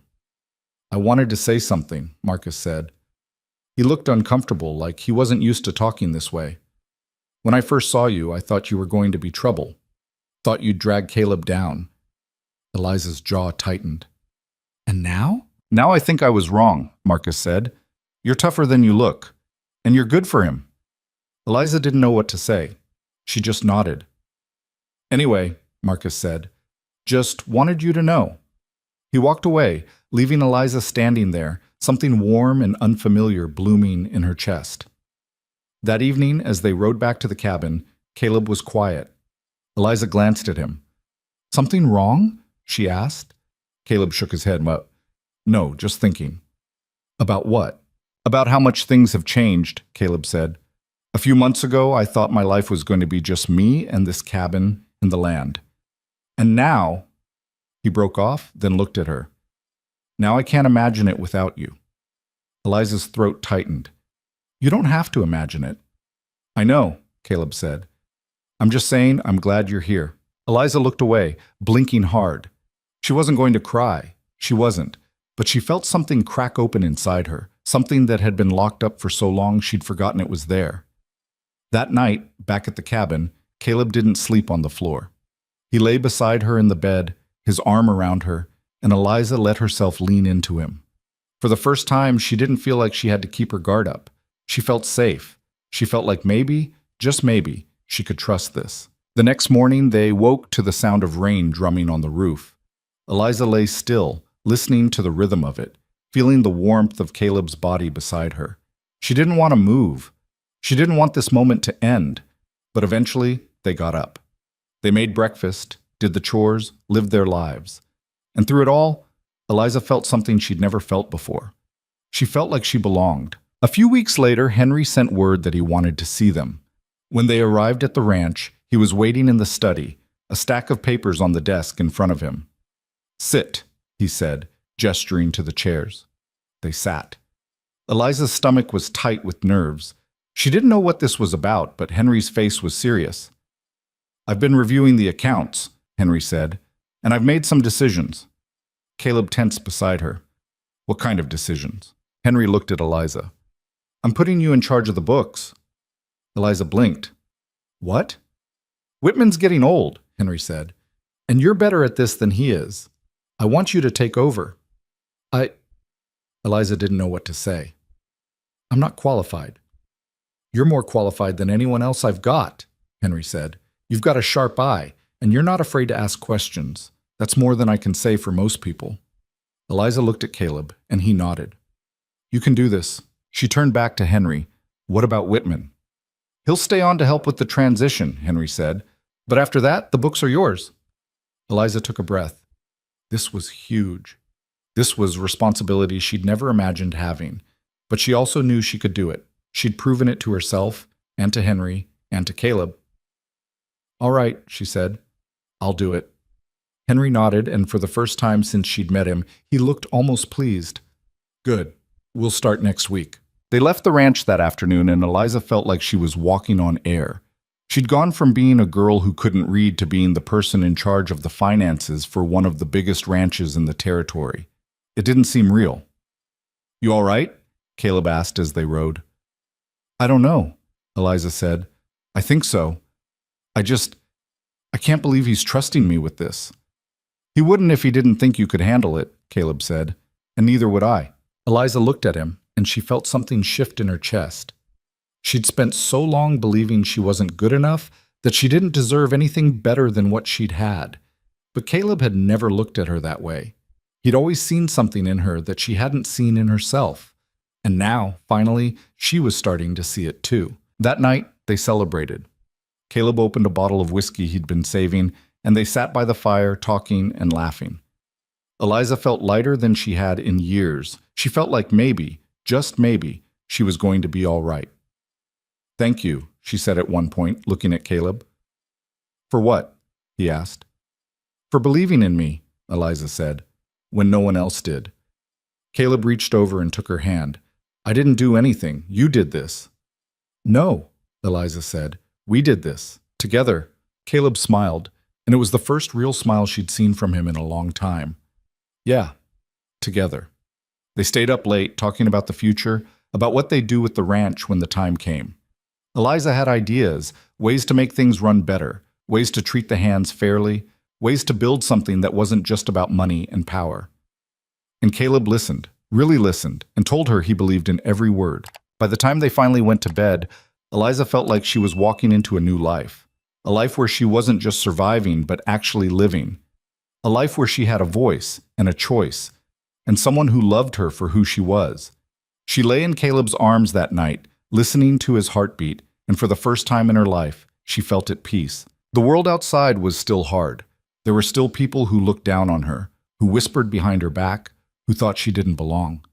"I wanted to say something," Marcus said. He looked uncomfortable, like he wasn't used to talking this way. "When I first saw you, I thought you were going to be trouble. Thought you'd drag Caleb down." Eliza's jaw tightened. "And now?" "Now I think I was wrong," Marcus said. "You're tougher than you look. And you're good for him." Eliza didn't know what to say. She just nodded. "Anyway," Marcus said, "just wanted you to know." He walked away, leaving Eliza standing there, something warm and unfamiliar blooming in her chest. That evening, as they rode back to the cabin, Caleb was quiet. Eliza glanced at him. "Something wrong?" she asked. Caleb shook his head. "No, just thinking." "About what?" "About how much things have changed," Caleb said. "A few months ago, I thought my life was going to be just me and this cabin and the land. And now," he broke off, then looked at her. "Now I can't imagine it without you." Eliza's throat tightened. "You don't have to imagine it." "I know," Caleb said. "I'm just saying I'm glad you're here." Eliza looked away, blinking hard. She wasn't going to cry. She wasn't. But she felt something crack open inside her, something that had been locked up for so long she'd forgotten it was there. That night, back at the cabin, Caleb didn't sleep on the floor. He lay beside her in the bed, his arm around her, and Eliza let herself lean into him. For the first time, she didn't feel like she had to keep her guard up. She felt safe. She felt like maybe, just maybe, she could trust this. The next morning, they woke to the sound of rain drumming on the roof. Eliza lay still, listening to the rhythm of it, feeling the warmth of Caleb's body beside her. She didn't want to move. She didn't want this moment to end. But eventually, they got up. They made breakfast, did the chores, lived their lives. And through it all, Eliza felt something she'd never felt before. She felt like she belonged. A few weeks later, Henry sent word that he wanted to see them. When they arrived at the ranch, he was waiting in the study, a stack of papers on the desk in front of him. "Sit," he said, gesturing to the chairs. They sat. Eliza's stomach was tight with nerves. She didn't know what this was about, but Henry's face was serious. "I've been reviewing the accounts," Henry said, "and I've made some decisions." Caleb tensed beside her. "What kind of decisions?" Henry looked at Eliza. "I'm putting you in charge of the books." Eliza blinked. "What?" "Whitman's getting old," Henry said, "and you're better at this than he is. I want you to take over." Eliza didn't know what to say. "I'm not qualified." "You're more qualified than anyone else I've got," Henry said. "You've got a sharp eye, and you're not afraid to ask questions. That's more than I can say for most people." Eliza looked at Caleb, and he nodded. "You can do this." She turned back to Henry. "What about Whitman?" "He'll stay on to help with the transition," Henry said. "But after that, the books are yours." Eliza took a breath. This was huge. This was responsibility she'd never imagined having. But she also knew she could do it. She'd proven it to herself, and to Henry, and to Caleb. "All right," she said. "I'll do it." Henry nodded, and for the first time since she'd met him, he looked almost pleased. "Good. We'll start next week." They left the ranch that afternoon, and Eliza felt like she was walking on air. She'd gone from being a girl who couldn't read to being the person in charge of the finances for one of the biggest ranches in the territory. It didn't seem real. "You all right?" Caleb asked as they rode. "I don't know," Eliza said. "I think so. I can't believe he's trusting me with this." "He wouldn't if he didn't think you could handle it," Caleb said, "and neither would I." Eliza looked at him, and she felt something shift in her chest. She'd spent so long believing she wasn't good enough that she didn't deserve anything better than what she'd had. But Caleb had never looked at her that way. He'd always seen something in her that she hadn't seen in herself. And now, finally, she was starting to see it too. That night, they celebrated. Caleb opened a bottle of whiskey he'd been saving, and they sat by the fire talking and laughing. Eliza felt lighter than she had in years. She felt like maybe, just maybe, she was going to be all right. "Thank you," she said at one point, looking at Caleb. "For what?" he asked. For believing in me, Eliza said, when no one else did. Caleb reached over and took her hand. I didn't do anything. You did this. No, Eliza said. We did this. Together. Caleb smiled, and it was the first real smile she'd seen from him in a long time. Yeah, together. They stayed up late, talking about the future, about what they'd do with the ranch when the time came. Eliza had ideas, ways to make things run better, ways to treat the hands fairly, ways to build something that wasn't just about money and power. And Caleb listened, really listened, and told her he believed in every word. By the time they finally went to bed, Eliza felt like she was walking into a new life. A life where she wasn't just surviving, but actually living. A life where she had a voice and a choice, and someone who loved her for who she was. She lay in Caleb's arms that night, listening to his heartbeat, and for the first time in her life, she felt at peace. The world outside was still hard. There were still people who looked down on her, who whispered behind her back, who thought she didn't belong.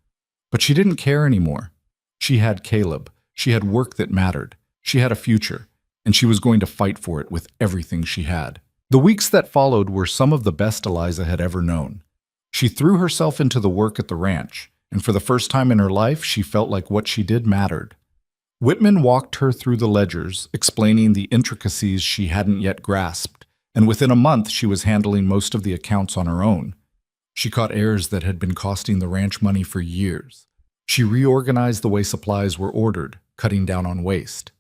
But she didn't care anymore. She had Caleb. She had work that mattered. She had a future, and she was going to fight for it with everything she had. The weeks that followed were some of the best Eliza had ever known. She threw herself into the work at the ranch, and for the first time in her life, she felt like what she did mattered. Whitman walked her through the ledgers, explaining the intricacies she hadn't yet grasped, and within a month she was handling most of the accounts on her own. She caught errors that had been costing the ranch money for years. She reorganized the way supplies were ordered, cutting down on waste.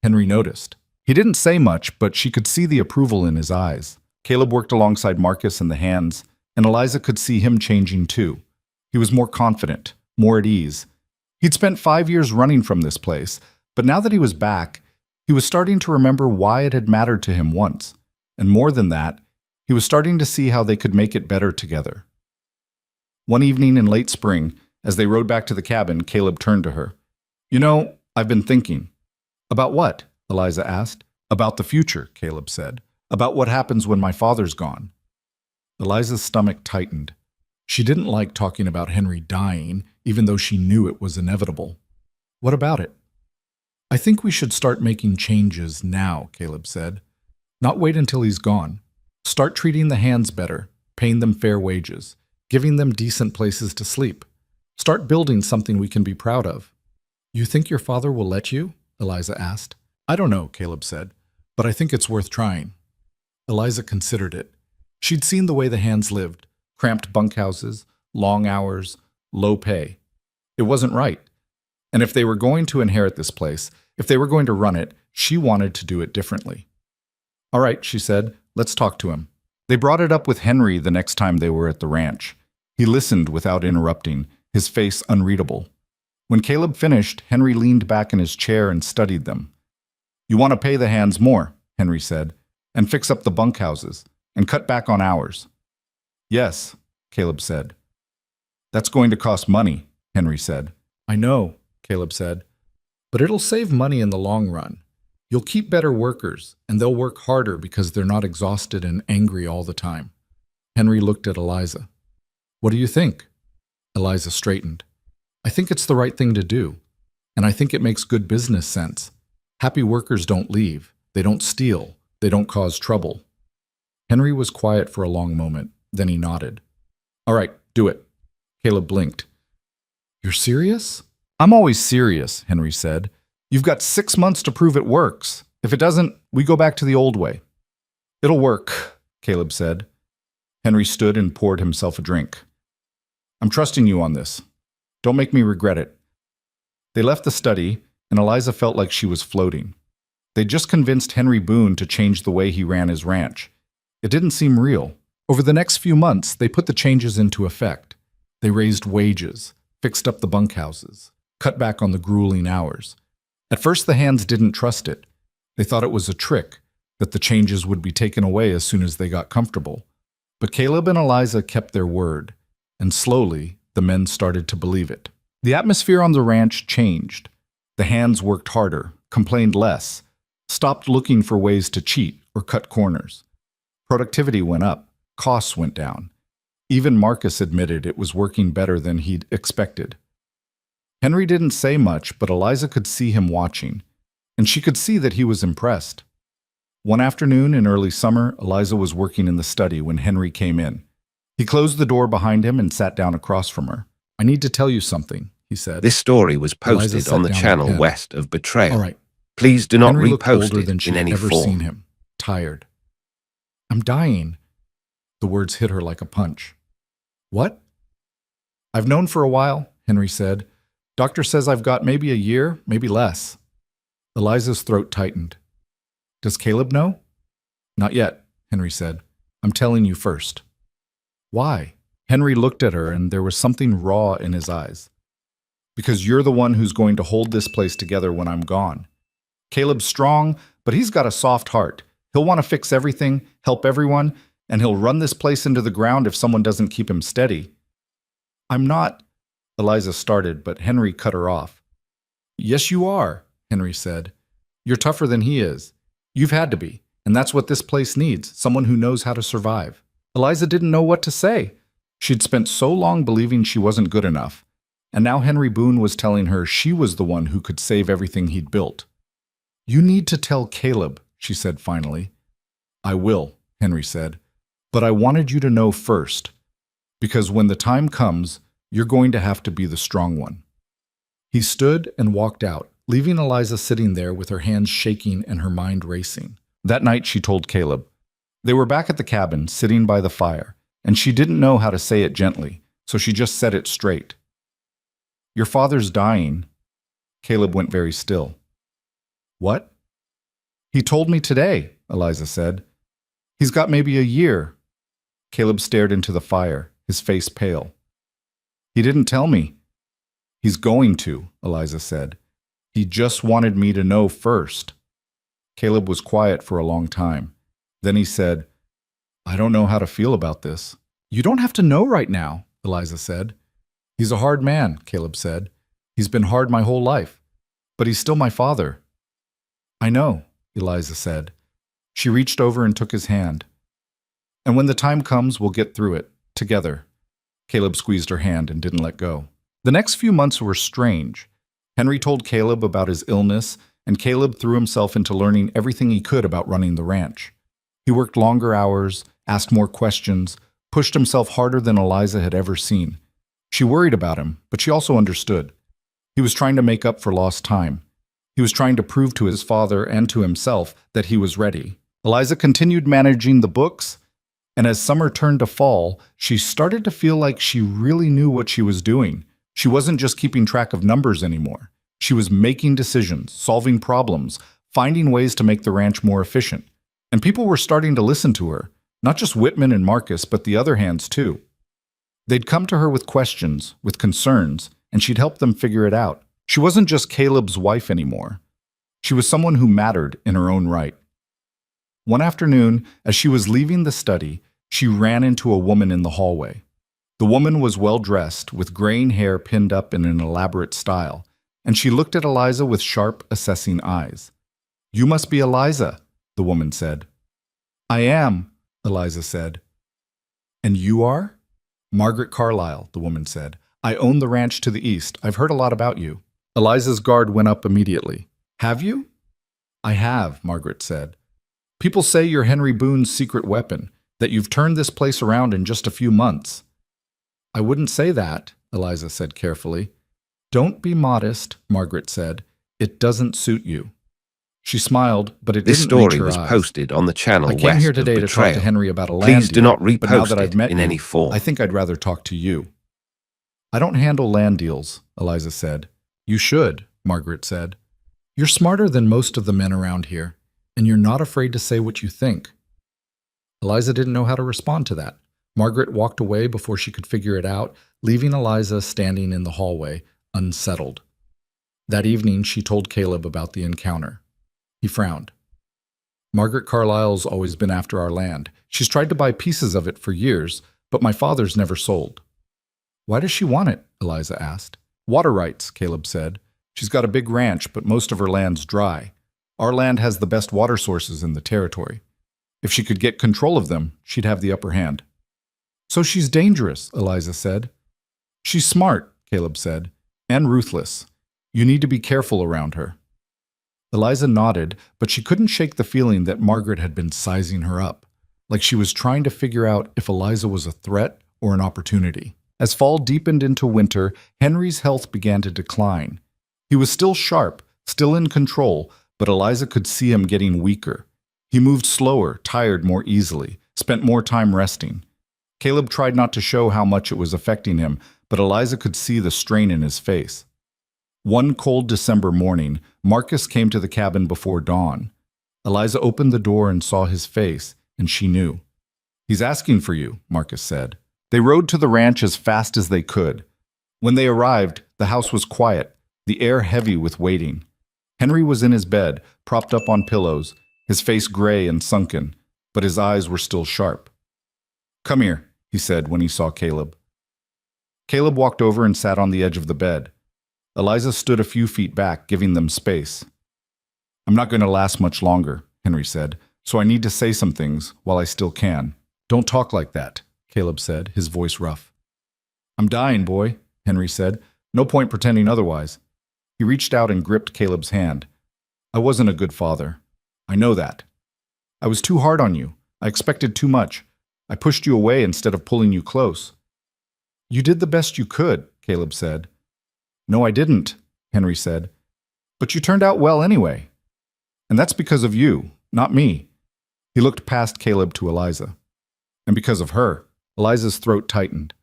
Henry noticed. He didn't say much, but she could see the approval in his eyes. Caleb worked alongside Marcus and the hands, and Eliza could see him changing too. He was more confident, more at ease. He'd spent 5 years running from this place, but now that he was back, he was starting to remember why it had mattered to him once. And more than that, he was starting to see how they could make it better together. One evening in late spring, as they rode back to the cabin, Caleb turned to her. You know, I've been thinking. About what? Eliza asked. About the future, Caleb said. About what happens when my father's gone. Eliza's stomach tightened. She didn't like talking about Henry dying, even though she knew it was inevitable. What about it? I think we should start making changes now, Caleb said. Not wait until he's gone. Start treating the hands better, paying them fair wages, giving them decent places to sleep. Start building something we can be proud of. You think your father will let you? Eliza asked. I don't know, Caleb said, but I think it's worth trying. Eliza considered it. She'd seen the way the hands lived, cramped bunkhouses, long hours, low pay. It wasn't right. And if they were going to inherit this place, if they were going to run it, she wanted to do it differently. All right, she said, let's talk to him. They brought it up with Henry the next time they were at the ranch. He listened without interrupting, his face unreadable. When Caleb finished, Henry leaned back in his chair and studied them. You want to pay the hands more, Henry said, and fix up the bunkhouses, and cut back on hours. Yes, Caleb said. That's going to cost money, Henry said. I know, Caleb said, but it'll save money in the long run. You'll keep better workers, and they'll work harder because they're not exhausted and angry all the time. Henry looked at Eliza. What do you think? Eliza straightened. I think it's the right thing to do, and I think it makes good business sense. Happy workers don't leave, they don't steal, they don't cause trouble. Henry was quiet for a long moment, then he nodded. All right, do it. Caleb blinked. You're serious? I'm always serious, Henry said. You've got 6 months to prove it works. If it doesn't, we go back to the old way. It'll work, Caleb said. Henry stood and poured himself a drink. I'm trusting you on this. Don't make me regret it. They left the study, and Eliza felt like she was floating. They'd just convinced Henry Boone to change the way he ran his ranch. It didn't seem real. Over the next few months, they put the changes into effect. They raised wages, fixed up the bunkhouses, cut back on the grueling hours. At first, the hands didn't trust it. They thought it was a trick, that the changes would be taken away as soon as they got comfortable. But Caleb and Eliza kept their word, and slowly, the men started to believe it. The atmosphere on the ranch changed. The hands worked harder, complained less, stopped looking for ways to cheat or cut corners. Productivity went up, costs went down. Even Marcus admitted it was working better than he'd expected. Henry didn't say much, but Eliza could see him watching, and she could see that he was impressed. One afternoon in early summer, Eliza was working in the study when Henry came in. He closed the door behind him and sat down across from her. "I need to tell you something," he said. This story was Eliza posted set on the down her channel pen. west of Betrayal. "All right." Please do not Henry looked repost older it than in she'd any ever form. seen him, tired. "I'm dying." The words hit her like a punch. "What?" "I've known for a while," Henry said. "Doctor says I've got maybe a year, maybe less." Eliza's throat tightened. "Does Caleb know?" "Not yet," Henry said. "I'm telling you first." "Why?" Henry looked at her, and there was something raw in his eyes. "Because you're the one who's going to hold this place together when I'm gone. Caleb's strong, but he's got a soft heart. He'll want to fix everything, help everyone, and he'll run this place into the ground if someone doesn't keep him steady." "I'm not," Eliza started, but Henry cut her off. "Yes, you are," Henry said. "You're tougher than he is. You've had to be, and that's what this place needs, someone who knows how to survive." Eliza didn't know what to say. She'd spent so long believing she wasn't good enough, and now Henry Boone was telling her she was the one who could save everything he'd built. "You need to tell Caleb," she said finally. "I will," Henry said, "but I wanted you to know first, because when the time comes, you're going to have to be the strong one." He stood and walked out, leaving Eliza sitting there with her hands shaking and her mind racing. That night she told Caleb. They were back at the cabin, sitting by the fire, and she didn't know how to say it gently, so she just said it straight. "Your father's dying." Caleb went very still. "What?" "He told me today," Eliza said. "He's got maybe a year." Caleb stared into the fire, his face pale. "He didn't tell me." "He's going to," Eliza said. "He just wanted me to know first." Caleb was quiet for a long time. Then he said, "I don't know how to feel about this." "You don't have to know right now," Eliza said. "He's a hard man," Caleb said. "He's been hard my whole life, but he's still my father." "I know," Eliza said. She reached over and took his hand. "And when the time comes, we'll get through it, together." Caleb squeezed her hand and didn't let go. The next few months were strange. Henry told Caleb about his illness, and Caleb threw himself into learning everything he could about running the ranch. He worked longer hours, asked more questions, pushed himself harder than Eliza had ever seen. She worried about him, but she also understood. He was trying to make up for lost time. He was trying to prove to his father and to himself that he was ready. Eliza continued managing the books, and as summer turned to fall, she started to feel like she really knew what she was doing. She wasn't just keeping track of numbers anymore. She was making decisions, solving problems, finding ways to make the ranch more efficient. And people were starting to listen to her, not just Whitman and Marcus, but the other hands too. They'd come to her with questions, with concerns, and she'd help them figure it out. She wasn't just Caleb's wife anymore. She was someone who mattered in her own right. One afternoon, as she was leaving the study, she ran into a woman in the hallway. The woman was well-dressed, with graying hair pinned up in an elaborate style, and she looked at Eliza with sharp, assessing eyes. "You must be Eliza," the woman said. "I am," Eliza said. "And you are?" "Margaret Carlyle," the woman said. "I own the ranch to the east. I've heard a lot about you." Eliza's guard went up immediately. "Have you?" "I have," Margaret said. "People say you're Henry Boone's secret weapon, that you've turned this place around in just a few months." "I wouldn't say that," Eliza said carefully. "Don't be modest," Margaret said. "It doesn't suit you." She smiled, but it This didn't reach story her was eyes. posted on the channel "I came west here of today to talk Betrayal. to Henry about a land Please do deal, not but now repost that I've it met in you, any form. I think I'd rather talk to you." "I don't handle land deals," Eliza said. "You should," Margaret said. "You're smarter than most of the men around here, and you're not afraid to say what you think." Eliza didn't know how to respond to that. Margaret walked away before she could figure it out, leaving Eliza standing in the hallway, unsettled. That evening, she told Caleb about the encounter. He frowned. "Margaret Carlyle's always been after our land. She's tried to buy pieces of it for years, but my father's never sold." "Why does she want it?" Eliza asked. "Water rights," Caleb said. "She's got a big ranch, but most of her land's dry. Our land has the best water sources in the territory. If she could get control of them, she'd have the upper hand." "So she's dangerous," Eliza said. "She's smart," Caleb said, "and ruthless. You need to be careful around her." Eliza nodded, but she couldn't shake the feeling that Margaret had been sizing her up, like she was trying to figure out if Eliza was a threat or an opportunity. As fall deepened into winter, Henry's health began to decline. He was still sharp, still in control, but Eliza could see him getting weaker. He moved slower, tired more easily, spent more time resting. Caleb tried not to show how much it was affecting him, but Eliza could see the strain in his face. One cold December morning, Marcus came to the cabin before dawn. Eliza opened the door and saw his face, and she knew. "He's asking for you," Marcus said. They rode to the ranch as fast as they could. When they arrived, the house was quiet, the air heavy with waiting. Henry was in his bed, propped up on pillows, his face gray and sunken, but his eyes were still sharp. "Come here," he said when he saw Caleb. Caleb walked over and sat on the edge of the bed. Eliza stood a few feet back, giving them space. "I'm not going to last much longer," Henry said, "so I need to say some things while I still can." "Don't talk like that," Caleb said, his voice rough. "I'm dying, boy," Henry said. "No point pretending otherwise." He reached out and gripped Caleb's hand. "I wasn't a good father. I know that. I was too hard on you. I expected too much. I pushed you away instead of pulling you close." "You did the best you could," Caleb said. "No, I didn't," Henry said. "But you turned out well anyway. And that's because of you, not me." He looked past Caleb to Eliza. "And because of her." Eliza's throat tightened.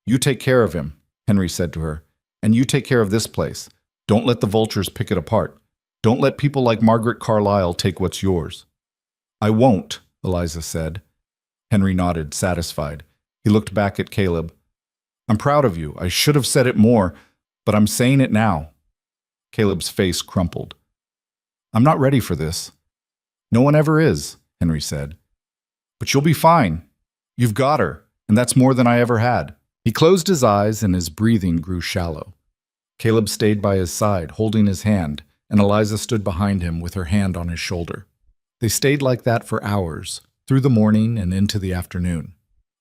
"You take care of him," Henry said to her. "And you take care of this place. Don't let the vultures pick it apart. Don't let people like Margaret Carlyle take what's yours." "I won't," Eliza said. Henry nodded, satisfied. He looked back at Caleb. "I'm proud of you. I should have said it more, but I'm saying it now." Caleb's face crumpled. "I'm not ready for this." "No one ever is," Henry said. "But you'll be fine. You've got her, and that's more than I ever had." He closed his eyes and his breathing grew shallow. Caleb stayed by his side, holding his hand, and Eliza stood behind him with her hand on his shoulder. They stayed like that for hours, through the morning and into the afternoon.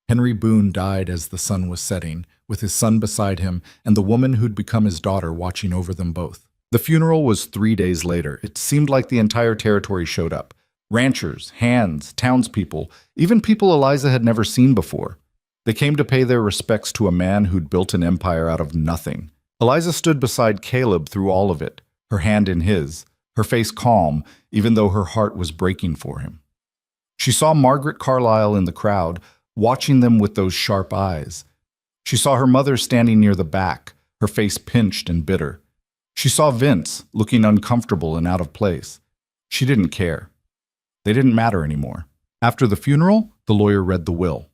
Henry Boone died as the sun was setting, with his son beside him and the woman who'd become his daughter watching over them both. The funeral was 3 days later. It seemed like the entire territory showed up. Ranchers, hands, townspeople, even people Eliza had never seen before. They came to pay their respects to a man who'd built an empire out of nothing. Eliza stood beside Caleb through all of it, her hand in his, her face calm, even though her heart was breaking for him. She saw Margaret Carlyle in the crowd, watching them with those sharp eyes. She saw her mother standing near the back, her face pinched and bitter. She saw Vince, looking uncomfortable and out of place. She didn't care. They didn't matter anymore. After the funeral, the lawyer read the will.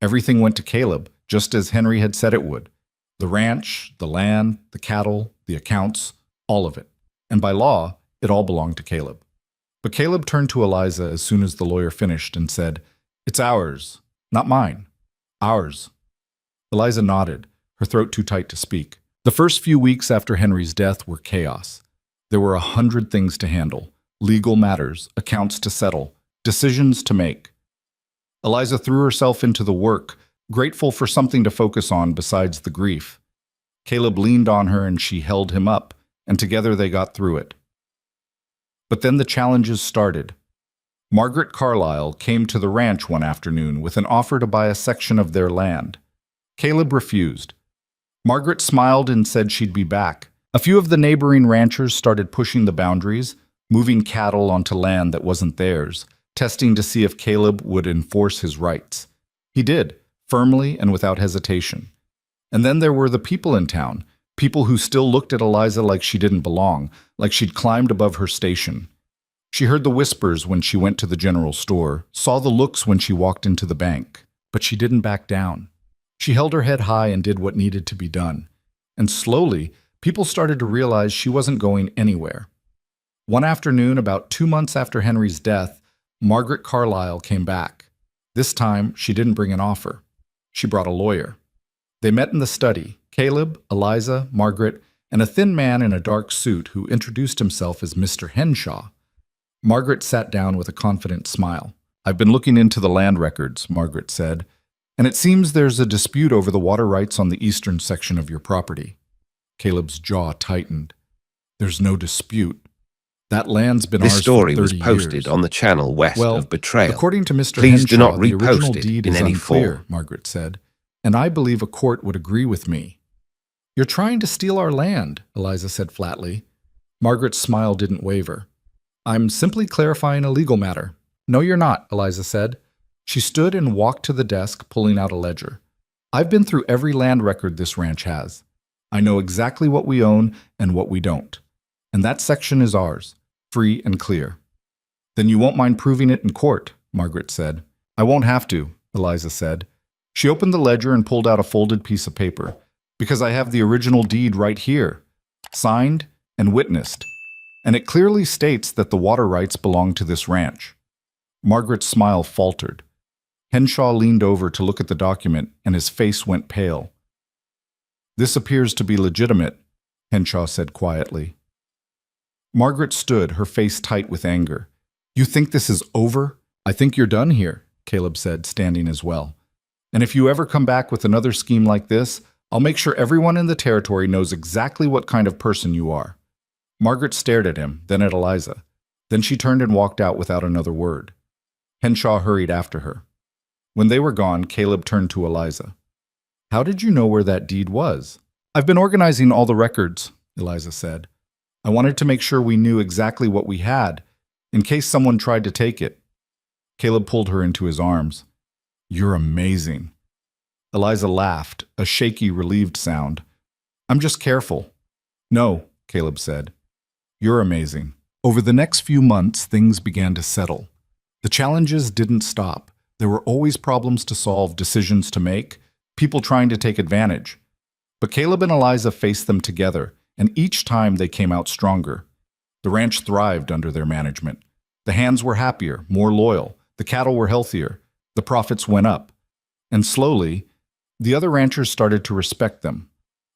Everything went to Caleb, just as Henry had said it would. The ranch, the land, the cattle, the accounts, all of it. And by law, it all belonged to Caleb. But Caleb turned to Eliza as soon as the lawyer finished and said, "It's ours, not mine. Ours." Eliza nodded, her throat too tight to speak. The first few weeks after Henry's death were chaos. There were 100 things to handle, legal matters, accounts to settle, decisions to make. Eliza threw herself into the work, grateful for something to focus on besides the grief. Caleb leaned on her and she held him up, and together they got through it. But then the challenges started. Margaret Carlyle came to the ranch one afternoon with an offer to buy a section of their land. Caleb refused. Margaret smiled and said she'd be back. A few of the neighboring ranchers started pushing the boundaries, moving cattle onto land that wasn't theirs, testing to see if Caleb would enforce his rights. He did, firmly and without hesitation. And then there were the people in town, people who still looked at Eliza like she didn't belong, like she'd climbed above her station. She heard the whispers when she went to the general store, saw the looks when she walked into the bank, but she didn't back down. She held her head high and did what needed to be done. And slowly, people started to realize she wasn't going anywhere. One afternoon, about 2 months after Henry's death, Margaret Carlyle came back. This time, she didn't bring an offer. She brought a lawyer. They met in the study, Caleb, Eliza, Margaret, and a thin man in a dark suit who introduced himself as Mr. Henshaw. Margaret sat down with a confident smile. "I've been looking into the land records," Margaret said, "and it seems there's a dispute over the water rights on the eastern section of your property." Caleb's jaw tightened. "There's no dispute." That land's been This ours story for was 30 posted years. on the channel west Well, of Betrayal. according to Mr. Please do Henshaw, not the original repost it deed in is any unclear, form. Margaret said, and I believe a court would agree with me. You're trying to steal our land, Eliza said flatly. Margaret's smile didn't waver. I'm simply clarifying a legal matter. No, you're not, Eliza said. She stood and walked to the desk, pulling out a ledger. I've been through every land record this ranch has. I know exactly what we own and what we don't. And that section is ours, free and clear. Then you won't mind proving it in court, Margaret said. I won't have to, Eliza said. She opened the ledger and pulled out a folded piece of paper. Because I have the original deed right here, signed and witnessed, and it clearly states that the water rights belong to this ranch. Margaret's smile faltered. Henshaw leaned over to look at the document, and his face went pale. This appears to be legitimate, Henshaw said quietly. Margaret stood, her face tight with anger. You think this is over? I think you're done here, Caleb said, standing as well. And if you ever come back with another scheme like this, I'll make sure everyone in the territory knows exactly what kind of person you are. Margaret stared at him, then at Eliza. Then she turned and walked out without another word. Henshaw hurried after her. When they were gone, Caleb turned to Eliza. How did you know where that deed was? I've been organizing all the records, Eliza said. I wanted to make sure we knew exactly what we had, in case someone tried to take it. Caleb pulled her into his arms. You're amazing. Eliza laughed, a shaky, relieved sound. I'm just careful. No, Caleb said. You're amazing. Over the next few months, things began to settle. The challenges didn't stop. There were always problems to solve, decisions to make, people trying to take advantage. But Caleb and Eliza faced them together, and each time they came out stronger. The ranch thrived under their management. The hands were happier, more loyal. The cattle were healthier. The profits went up. And slowly, the other ranchers started to respect them.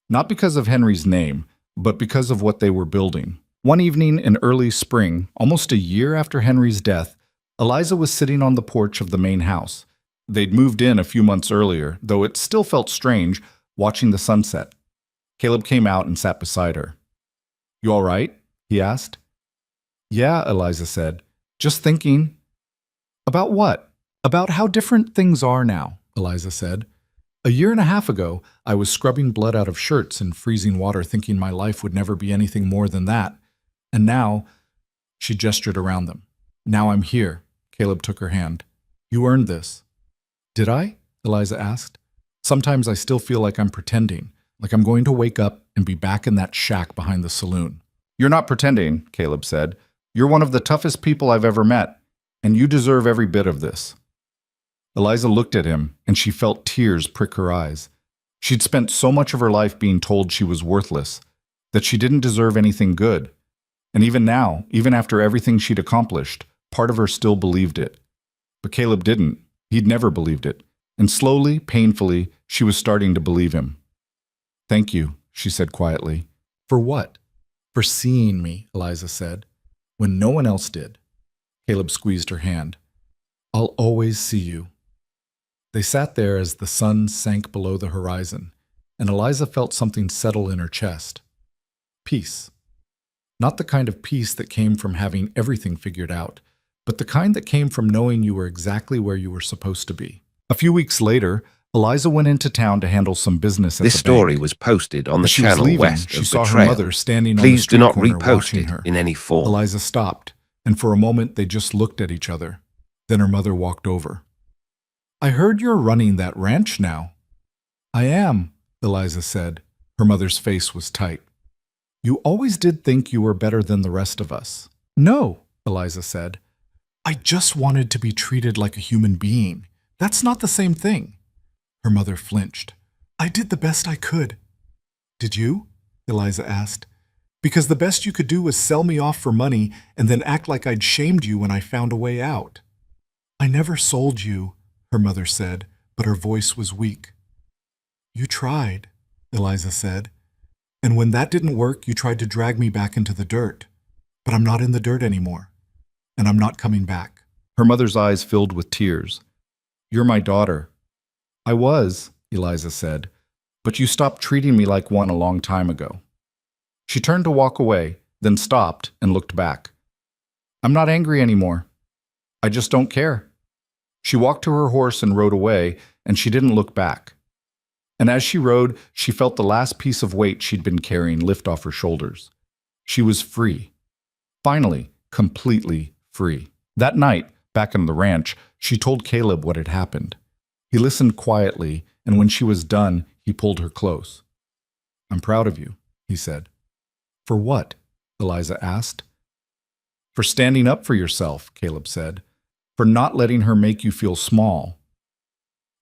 Not because of Henry's name, but because of what they were building. One evening in early spring, almost a year after Henry's death, Eliza was sitting on the porch of the main house. They'd moved in a few months earlier, though it still felt strange, watching the sunset. Caleb came out and sat beside her. You all right? He asked. Yeah, Eliza said. Just thinking. About what? About how different things are now, Eliza said. A year and a half ago, I was scrubbing blood out of shirts in freezing water thinking my life would never be anything more than that. And now, she gestured around them. Now I'm here. Caleb took her hand. You earned this. Did I? Eliza asked. Sometimes I still feel like I'm pretending, like I'm going to wake up and be back in that shack behind the saloon. You're not pretending, Caleb said. You're one of the toughest people I've ever met, and you deserve every bit of this. Eliza looked at him, and she felt tears prick her eyes. She'd spent so much of her life being told she was worthless, that she didn't deserve anything good. And even now, even after everything she'd accomplished, part of her still believed it. But Caleb didn't. He'd never believed it. And slowly, painfully, she was starting to believe him. Thank you, she said quietly. For what? For seeing me, Eliza said, when no one else did. Caleb squeezed her hand. I'll always see you. They sat there as the sun sank below the horizon, and Eliza felt something settle in her chest. Peace. Not the kind of peace that came from having everything figured out, but the kind that came from knowing you were exactly where you were supposed to be. A few weeks later, Eliza went into town to handle some business at This the story bank. was posted on the As she was channel leaving, west she of saw her Betrayal. mother standing on the Please do street not corner repost watching it her. in any form. Eliza stopped, and for a moment they just looked at each other. Then her mother walked over. I heard you're running that ranch now. I am, Eliza said. Her mother's face was tight. You always did think you were better than the rest of us. No, Eliza said. I just wanted to be treated like a human being. That's not the same thing. Her mother flinched. I did the best I could. Did you? Eliza asked. Because the best you could do was sell me off for money and then act like I'd shamed you when I found a way out. I never sold you, her mother said, but her voice was weak. You tried, Eliza said. And when that didn't work, you tried to drag me back into the dirt. But I'm not in the dirt anymore. And I'm not coming back. Her mother's eyes filled with tears. You're my daughter. I was, Eliza said, but you stopped treating me like one a long time ago. She turned to walk away, then stopped and looked back. I'm not angry anymore. I just don't care. She walked to her horse and rode away, and she didn't look back. And as she rode, she felt the last piece of weight she'd been carrying lift off her shoulders. She was free. Finally, completely free. That night, back on the ranch, she told Caleb what had happened. He listened quietly, and when she was done, he pulled her close. I'm proud of you, he said. For what? Eliza asked. For standing up for yourself, Caleb said. For not letting her make you feel small.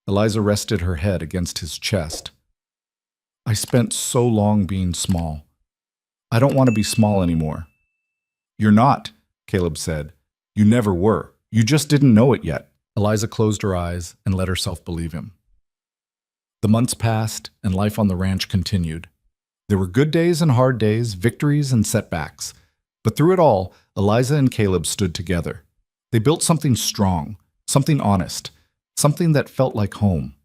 Eliza rested her head against his chest. I spent so long being small. I don't want to be small anymore. You're not, Caleb said. You never were. You just didn't know it yet. Eliza closed her eyes and let herself believe him. The months passed, and life on the ranch continued. There were good days and hard days, victories and setbacks. But through it all, Eliza and Caleb stood together. They built something strong, something honest, something that felt like home.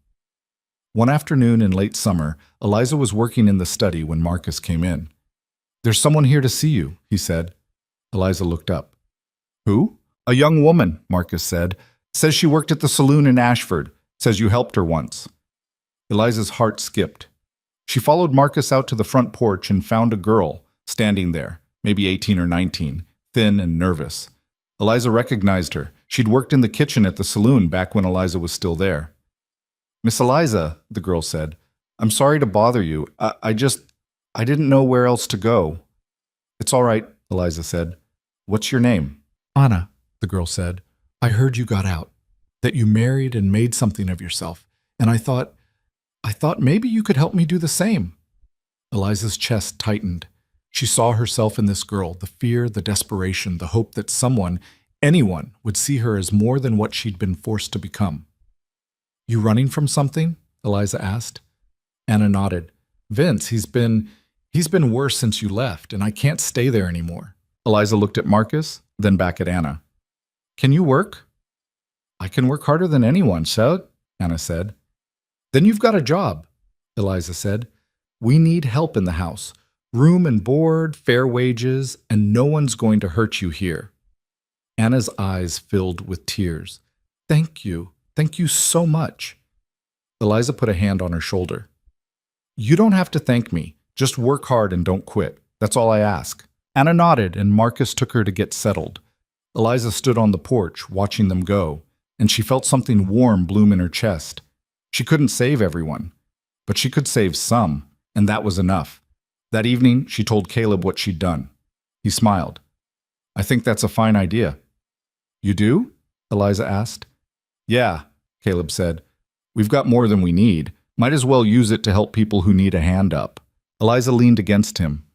One afternoon in late summer, Eliza was working in the study when Marcus came in. There's someone here to see you, he said. Eliza looked up. Who? A young woman, Marcus said. Says she worked at the saloon in Ashford. Says you helped her once. Eliza's heart skipped. She followed Marcus out to the front porch and found a girl standing there, maybe 18 or 19, thin and nervous. Eliza recognized her. She'd worked in the kitchen at the saloon back when Eliza was still there. Miss Eliza, the girl said, I'm sorry to bother you. I didn't know where else to go. It's all right, Eliza said. What's your name? Anna, the girl said. I heard you got out, that you married and made something of yourself, and I thought maybe you could help me do the same. Eliza's chest tightened. She saw herself in this girl, the fear, the desperation, the hope that someone, anyone, would see her as more than what she'd been forced to become. You running from something? Eliza asked. Anna nodded. Vince, he's been worse since you left, and I can't stay there anymore. Eliza looked at Marcus, then back at Anna. Can you work? I can work harder than anyone, so, Anna said. Then you've got a job, Eliza said. We need help in the house. Room and board, fair wages, and no one's going to hurt you here. Anna's eyes filled with tears. Thank you. Thank you so much. Eliza put a hand on her shoulder. You don't have to thank me. Just work hard and don't quit. That's all I ask. Anna nodded, and Marcus took her to get settled. Eliza stood on the porch, watching them go, and she felt something warm bloom in her chest. She couldn't save everyone, but she could save some, and that was enough. That evening, she told Caleb what she'd done. He smiled. I think that's a fine idea. You do? Eliza asked. Yeah, Caleb said. We've got more than we need. Might as well use it to help people who need a hand up. Eliza leaned against him.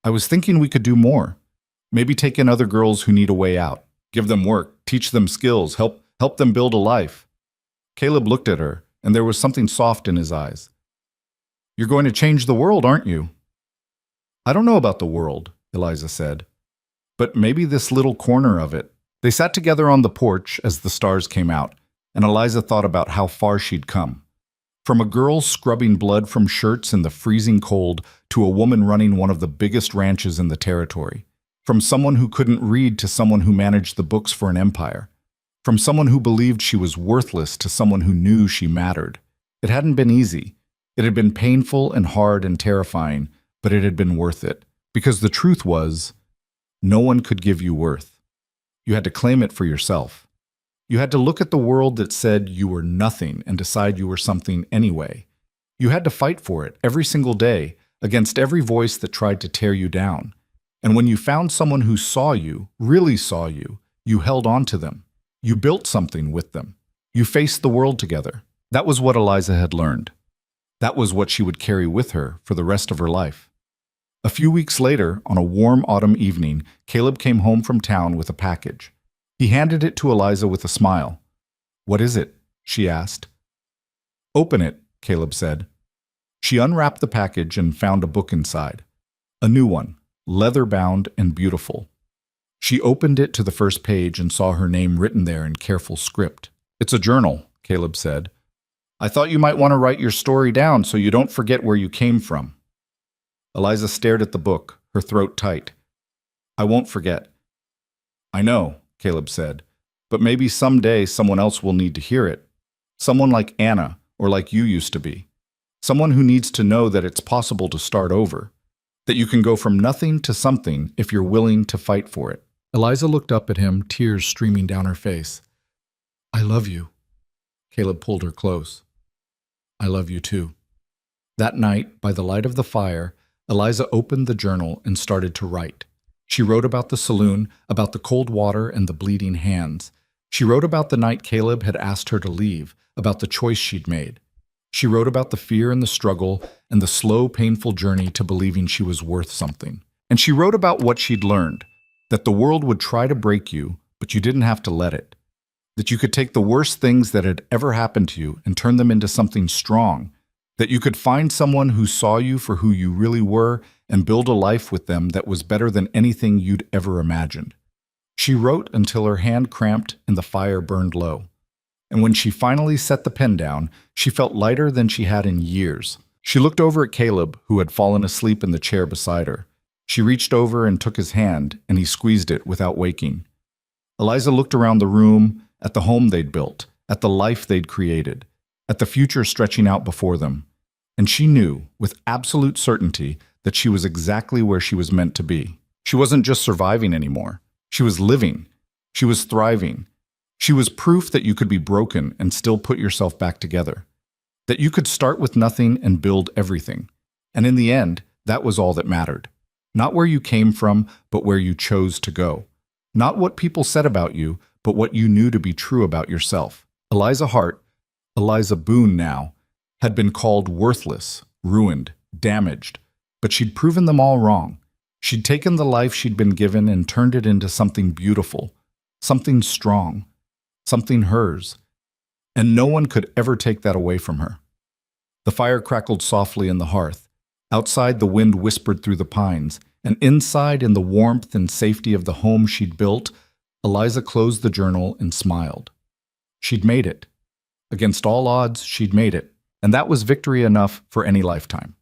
I was thinking we could do more. Maybe take in other girls who need a way out. Give them work, teach them skills, help them build a life. Caleb looked at her, and there was something soft in his eyes. You're going to change the world, aren't you? I don't know about the world, Eliza said, but maybe this little corner of it. They sat together on the porch as the stars came out, and Eliza thought about how far she'd come. From a girl scrubbing blood from shirts in the freezing cold to a woman running one of the biggest ranches in the territory. From someone who couldn't read to someone who managed the books for an empire. From someone who believed she was worthless to someone who knew she mattered. It hadn't been easy. It had been painful and hard and terrifying, but it had been worth it. Because the truth was, no one could give you worth. You had to claim it for yourself. You had to look at the world that said you were nothing and decide you were something anyway. You had to fight for it every single day against every voice that tried to tear you down. And when you found someone who saw you, really saw you, you held on to them. You built something with them. You faced the world together. That was what Eliza had learned. That was what she would carry with her for the rest of her life. A few weeks later, on a warm autumn evening, Caleb came home from town with a package. He handed it to Eliza with a smile. What is it? She asked. Open it, Caleb said. She unwrapped the package and found a book inside. A new one, leather-bound and beautiful. She opened it to the first page and saw her name written there in careful script. It's a journal, Caleb said. I thought you might want to write your story down so you don't forget where you came from. Eliza stared at the book, her throat tight. I won't forget. I know, Caleb said, but maybe someday someone else will need to hear it. Someone like Anna, or like you used to be. Someone who needs to know that it's possible to start over, that you can go from nothing to something if you're willing to fight for it. Eliza looked up at him, tears streaming down her face. I love you. Caleb pulled her close. I love you too. That night, by the light of the fire, Eliza opened the journal and started to write. She wrote about the saloon, about the cold water and the bleeding hands. She wrote about the night Caleb had asked her to leave, about the choice she'd made. She wrote about the fear and the struggle and the slow, painful journey to believing she was worth something. And she wrote about what she'd learned, that the world would try to break you, but you didn't have to let it. That you could take the worst things that had ever happened to you and turn them into something strong. That you could find someone who saw you for who you really were and build a life with them that was better than anything you'd ever imagined. She wrote until her hand cramped and the fire burned low. And when she finally set the pen down, she felt lighter than she had in years. She looked over at Caleb, who had fallen asleep in the chair beside her. She reached over and took his hand, and he squeezed it without waking. Eliza looked around the room, at the home they'd built, at the life they'd created, at the future stretching out before them. And she knew, with absolute certainty, that she was exactly where she was meant to be. She wasn't just surviving anymore. She was living. She was thriving. She was proof that you could be broken and still put yourself back together. That you could start with nothing and build everything. And in the end, that was all that mattered. Not where you came from, but where you chose to go. Not what people said about you, but what you knew to be true about yourself. Eliza Hart, Eliza Boone now, had been called worthless, ruined, damaged, but she'd proven them all wrong. She'd taken the life she'd been given and turned it into something beautiful, something strong, something hers. And no one could ever take that away from her. The fire crackled softly in the hearth. Outside, the wind whispered through the pines, and inside, in the warmth and safety of the home she'd built, Eliza closed the journal and smiled. She'd made it. Against all odds, she'd made it, and that was victory enough for any lifetime.